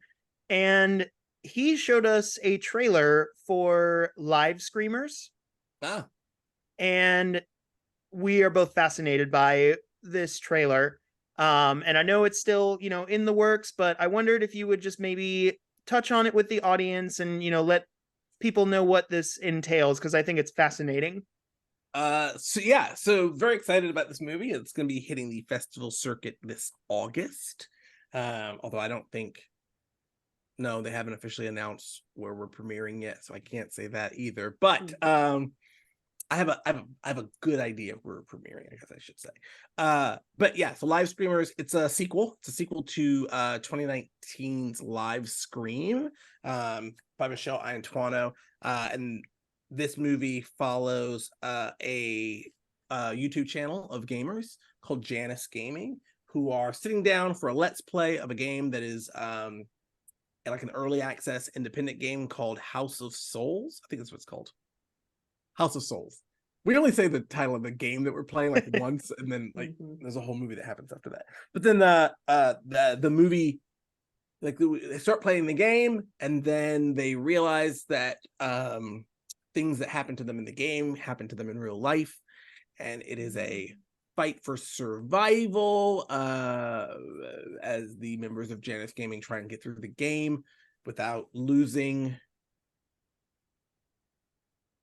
And he showed us a trailer for Live Screamers. And we are both fascinated by this trailer. And I know it's still, in the works, but I wondered if you would just maybe touch on it with the audience and, let people know what this entails, because I think it's fascinating. So very excited about this movie. It's going to be hitting the festival circuit this August. Although I don't think, no, they haven't officially announced where we're premiering yet, so I can't say that either. But I have a good idea of where we're premiering, I guess I should say. But yeah, so Live Screamers, it's a sequel. It's a sequel to 2019's Live Scream by Michelle Iantuono. And this movie follows a YouTube channel of gamers called Janice Gaming, who are sitting down for a let's play of a game that is like an early access independent game called House of Souls. I think that's what it's called. House of Souls. We only say the title of the game that we're playing like once, and then like there's a whole movie that happens after that. But then the movie, like they start playing the game, and then they realize that things that happen to them in the game happen to them in real life, and it is a fight for survival as the members of Janice Gaming try and get through the game without losing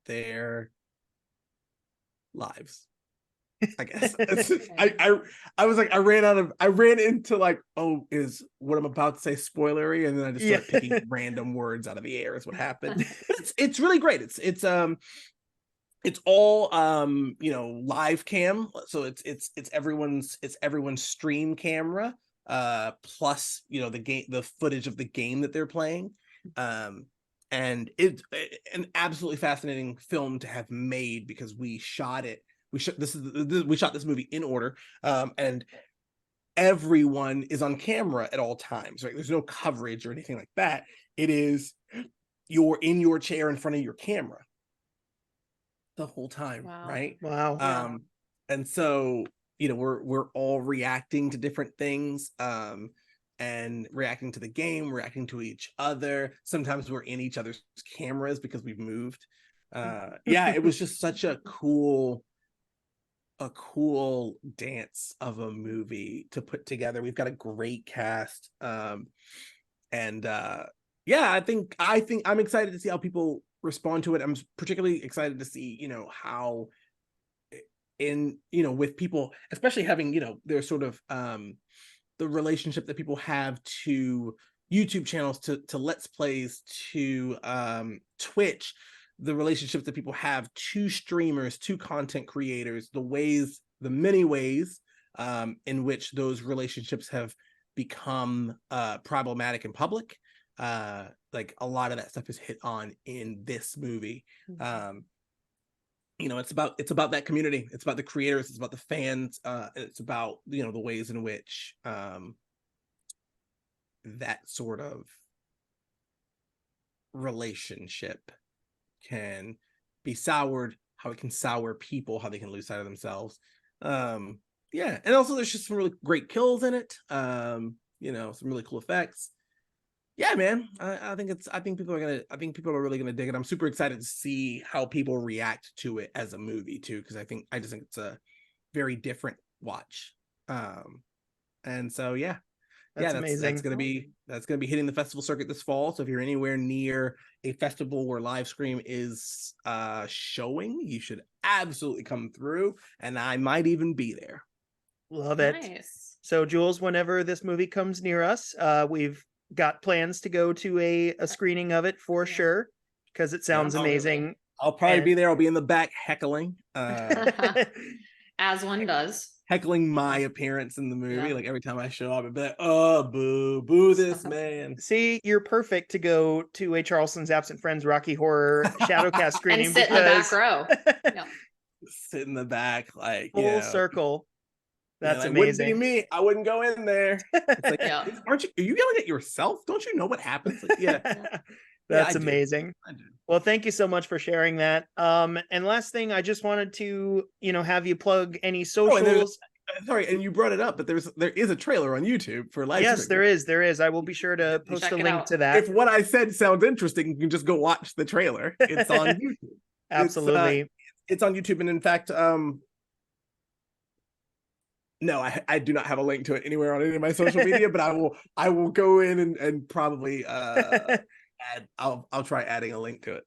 their lives, I guess. I was like, I ran into like, oh, is what I'm about to say spoilery, and then I just started picking random words out of the air is what happened. It's really great. It's all live cam, so it's everyone's stream camera plus the footage of the game that they're playing. And it's an absolutely fascinating film to have made, because we shot this movie in order, and everyone is on camera at all times, right? There's no coverage or anything like that. It is you're in your chair in front of your camera the whole time. Wow. Right? Wow. And so we're all reacting to different things, and reacting to the game, reacting to each other. Sometimes we're in each other's cameras because we've moved. Yeah, it was just such a cool dance of a movie to put together. We've got a great cast. And yeah, I think I'm excited to see how people respond to it. I'm particularly excited to see, how with people, especially having, their sort of the relationship that people have to YouTube channels, to Let's Plays, to Twitch, the relationships that people have to streamers, to content creators, the many ways in which those relationships have become problematic in public. Like a lot of that stuff is hit on in this movie. It's about that community. It's about the creators. It's about the fans. It's about, the ways in which that sort of relationship can be soured, how it can sour people, how they can lose sight of themselves. Yeah, and also there's just some really great kills in it. Some really cool effects. Yeah, man. I think people are really gonna dig it. I'm super excited to see how people react to it as a movie too, because I just think it's a very different watch. And so yeah. That's amazing. That's gonna be hitting the festival circuit this fall. So if you're anywhere near a festival where live stream is showing, you should absolutely come through, and I might even be there. Love it. Nice. So Jules, whenever this movie comes near us, we've got plans to go to a screening of it for sure, because it sounds amazing. I'll probably be there. I'll be in the back heckling. As one does. Heckling my appearance in the movie. Yeah. Like every time I show up, I'd be like, oh, boo this man. See, you're perfect to go to a Charleston's Absent Friends Rocky Horror Shadowcast screening. And sit in the back row. Yeah. Sit in the back, like full circle. That's amazing. Wouldn't be me. I wouldn't go in there. It's like, are you yelling at yourself? Don't you know what happens? Like, yeah. That's amazing. Well, thank you so much for sharing that. And last thing, I just wanted to, have you plug any socials. Sorry, and you brought it up, but there is a trailer on YouTube for live. Yes, there is. I will be sure to post a link to that. If what I said sounds interesting, you can just go watch the trailer. It's on YouTube. Absolutely. It's on YouTube, and in fact, no, I do not have a link to it anywhere on any of my social media, but I will go in and probably I'll try adding a link to it.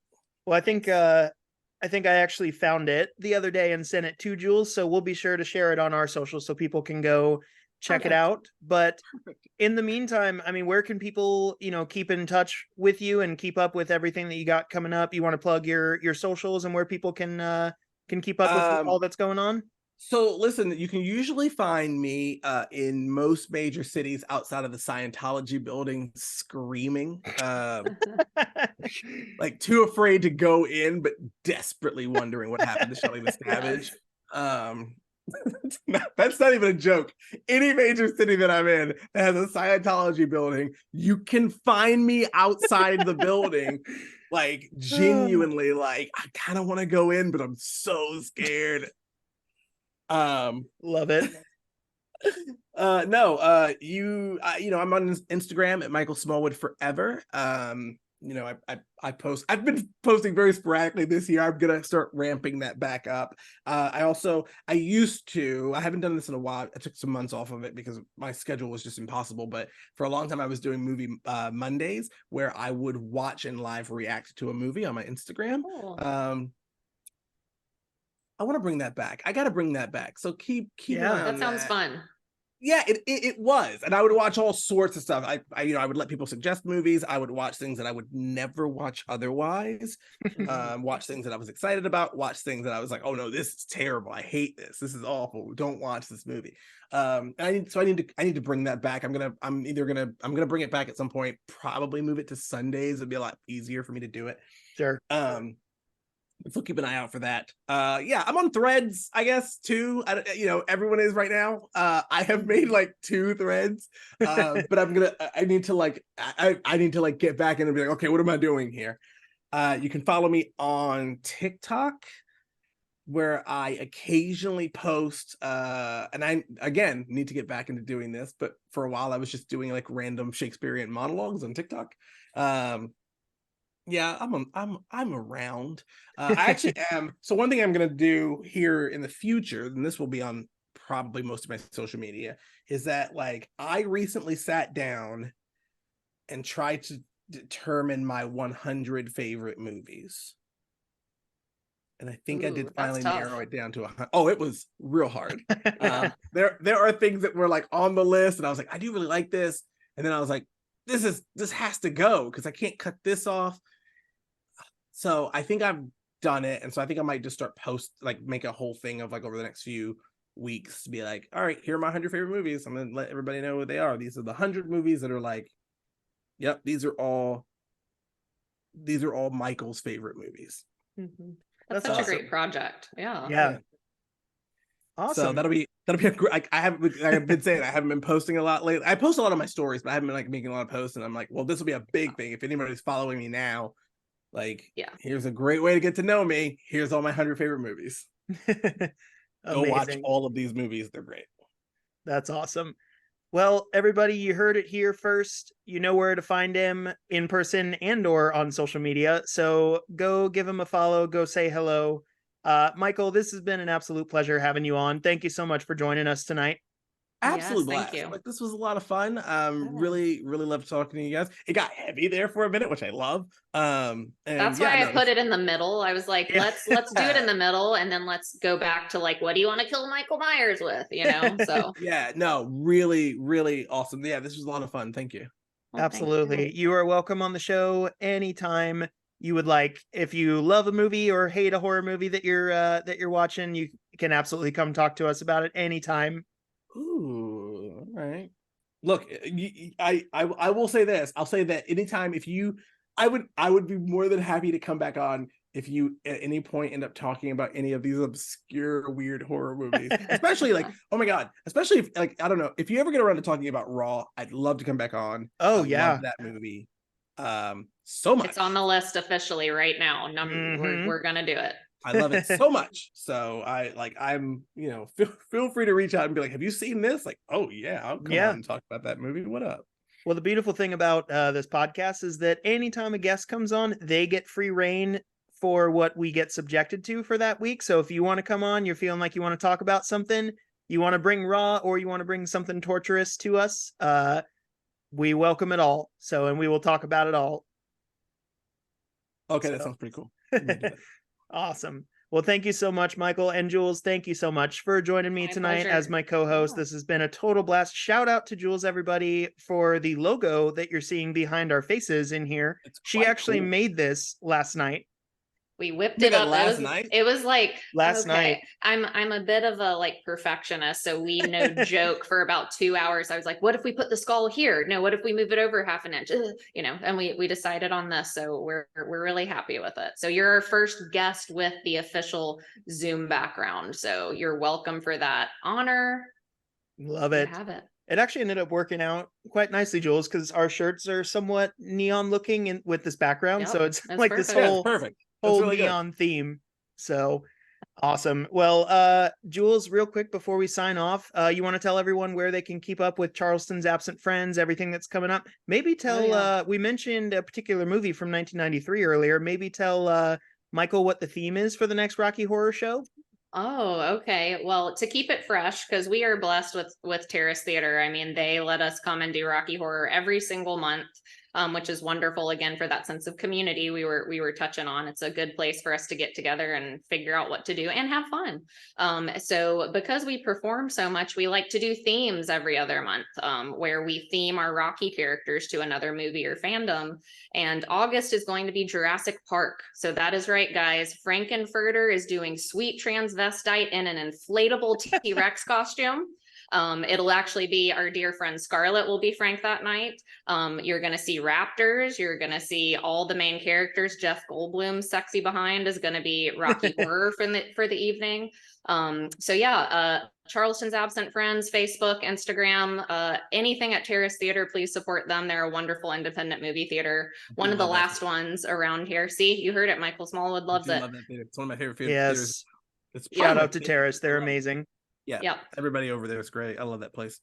Well, I think I actually found it the other day and sent it to Jules, so we'll be sure to share it on our socials so people can go check it out. But in the meantime, I mean, where can people, keep in touch with you and keep up with everything that you got coming up? You want to plug your socials and where people can keep up with all that's going on? So listen, you can usually find me in most major cities outside of the Scientology building screaming, like too afraid to go in, but desperately wondering what happened to Shelley the Savage. That's not even a joke. Any major city that I'm in that has a Scientology building, you can find me outside the building. Like genuinely, like I kind of want to go in, but I'm so scared. Love it. I'm on Instagram at Michael Smallwood Forever. I post. I've been posting very sporadically this year. I'm gonna start ramping that back up. I haven't done this in a while. I took some months off of it because my schedule was just impossible. But for a long time, I was doing movie Mondays where I would watch and live react to a movie on my Instagram. Cool. I want to bring that back. I got to bring that back. So keep that sounds fun. Yeah, it was. And I would watch all sorts of stuff. I would let people suggest movies. I would watch things that I would never watch otherwise. Watch things that I was excited about, watch things that I was like, oh no, this is terrible. I hate this. This is awful. Don't watch this movie. I need to bring that back. I'm gonna bring it back at some point, probably move it to Sundays. It'd be a lot easier for me to do it. Sure. So keep an eye out for that. I'm on Threads, I guess, too. Everyone is right now. I have made like 2 threads, but I need to get back in and be like, okay, what am I doing here? You can follow me on TikTok. where I occasionally post, and I again need to get back into doing this, but for a while I was just doing like random Shakespearean monologues on TikTok. Yeah, I'm around. I actually am. So one thing I'm gonna do here in the future, and this will be on probably most of my social media, is that like I recently sat down and tried to determine my 100 favorite movies. And I think I did Ooh, that's finally tough. narrow it down to 100. Oh, it was real hard. There are things that were like on the list, and I was like, I do really like this, and then I was like, this has to go because I can't cut this off. So I think I've done it, and so I think I might just start make a whole thing of like over the next few weeks to be like, all right, here are my 100 favorite movies. I'm gonna let everybody know what they are. These are the 100 movies that are like, yep, these are all Michael's favorite movies. Mm-hmm. That's That's such awesome. a great project. Yeah. Yeah. So Awesome. that'll be a great. Like I've been saying, I haven't been posting a lot lately. I post a lot on my stories, but I haven't been like making a lot of posts. And I'm like, well, this will be a big thing if anybody's following me now. Like, Yeah. here's a great way to get to know me. Here's all my 100 favorite movies. Go watch Amazing. all of these movies. They're great. That's awesome. Well, everybody, you heard it here first. You know where to find him in person and or on social media. So go give him a follow, go say hello. Michael, this has been an absolute pleasure having you on. Thank you so much for joining us tonight. Absolute Yes, thank blast. you. Like this was a lot of fun. Yeah. Really loved talking to you guys. It got heavy there for a minute, which I love. And That's yeah, why no, I put it in the middle. I was like, Yeah. let's do it in the middle, and then let's go back to like, what do you want to kill Michael Myers with? So yeah, no, really awesome. Yeah, this was a lot of fun. Thank you. well, thank Absolutely. You are welcome on the show anytime you would like. If you love a movie or hate a horror movie that you're watching, you can absolutely come talk to us about it anytime. Ooh, all right. Look, I will say this. I'll say that anytime if you, I would be more than happy to come back on if you at any point end up talking about any of these obscure weird horror movies, especially like, oh my god, especially if like I don't know if you ever get around to talking about Raw, I'd love to come back on. Oh, I yeah. love that movie so much. It's on the list officially right now. Mhm. We're gonna do it. I love it so much. So I'm feel free to reach out and be like, have you seen this? Like, oh yeah, I'll come Yeah. on and talk about that movie. What up? Well, the beautiful thing about this podcast is that anytime a guest comes on, they get free reign for what we get subjected to for that week. So if you want to come on, you're feeling like you want to talk about something, you want to bring raw, or you want to bring something torturous to us, we welcome it all. So, and we will talk about it all. Okay, So. that sounds pretty cool. I'm gonna do that. Awesome. Well, thank you so much, Michael and Jules. Thank you so much for joining me My tonight pleasure. as my co-host. Yeah. This has been a total blast. Shout out to Jules, everybody, for the logo that you're seeing behind our faces in here. It's She quite actually cool. made this last night. We whipped Did it that up. last night? It was like Last night. I'm a bit of a like perfectionist, so we no joke for about 2 hours. I was like, what if we put the skull here? No, what if we move it over half an inch? And we decided on this, so we're really happy with it. So you're our first guest with the official Zoom background, so you're welcome for that honor. Love You it. have it. It actually ended up working out quite nicely, Jules, because our shirts are somewhat neon looking with this background. Yep, So it's that's like this perfect. Yeah, whole it's perfect. That's really good. neon theme. So awesome. Well, Jules, real quick before we sign off, you want to tell everyone where they can keep up with Charleston's Absent Friends, everything that's coming up? Maybe tell, yeah. we mentioned a particular movie from 1993 earlier. Maybe tell Michael what the theme is for the next Rocky Horror Show. Oh, okay. Well, to keep it fresh, because we are blessed with Terrace Theater. I mean, they let us come and do Rocky Horror every single month, which is wonderful. Again, for that sense of community we were touching on. It's a good place for us to get together and figure out what to do and have fun. So because we perform so much, we like to do themes every other month, where we theme our Rocky characters to another movie or fandom. And August is going to be Jurassic Park. So that is right, guys. Frankenfurter is doing sweet transvestite in an inflatable T-Rex costume. It'll actually be our dear friend Scarlett will be Frank that night. You're going to see raptors. You're going to see all the main characters. Jeff Goldblum's sexy behind is going to be Rocky Horror for the evening. So yeah, Charleston's Absent Friends, Facebook, Instagram, anything at Terrace Theater, please support them. They're a wonderful independent movie theater. One of the last ones around here. See, you heard it. Michael Smallwood loves it. Love that theater. It's one of my favorite theaters. Yes. It's Shout my out to favorite. Terrace. They're amazing. Yeah, Yep. everybody over there is great. I love that place.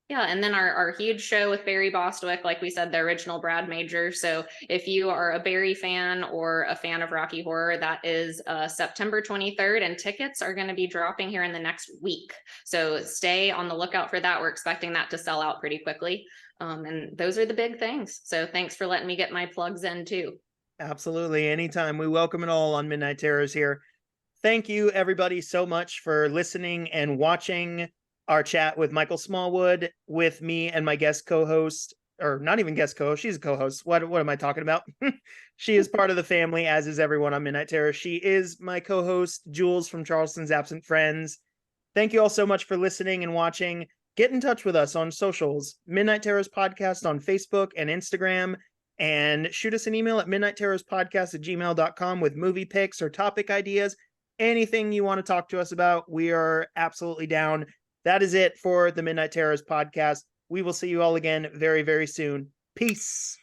Yeah, and then our huge show with Barry Bostwick, like we said, the original Brad Major. So if you are a Barry fan or a fan of Rocky Horror, that is September 23rd, and tickets are going to be dropping here in the next week. So stay on the lookout for that. We're expecting that to sell out pretty quickly. And those are the big things. So thanks for letting me get my plugs in too. Absolutely. Anytime. We welcome it all on Midnight Terrors here. Thank you, everybody, so much for listening and watching our chat with Michael Smallwood, with me and my guest co-host, or not even guest co-host, she's a co-host. What am I talking about? She is part of the family, as is everyone on Midnight Terror. She is my co-host, Jules from Charleston's Absent Friends. Thank you all so much for listening and watching. Get in touch with us on socials, Midnight Terrors Podcast on Facebook and Instagram, and shoot us an email at midnightterrorspodcast@gmail.com with movie picks or topic ideas. Anything you want to talk to us about, we are absolutely down. That is it for the Midnight Terrors podcast. We will see you all again very, very soon. Peace.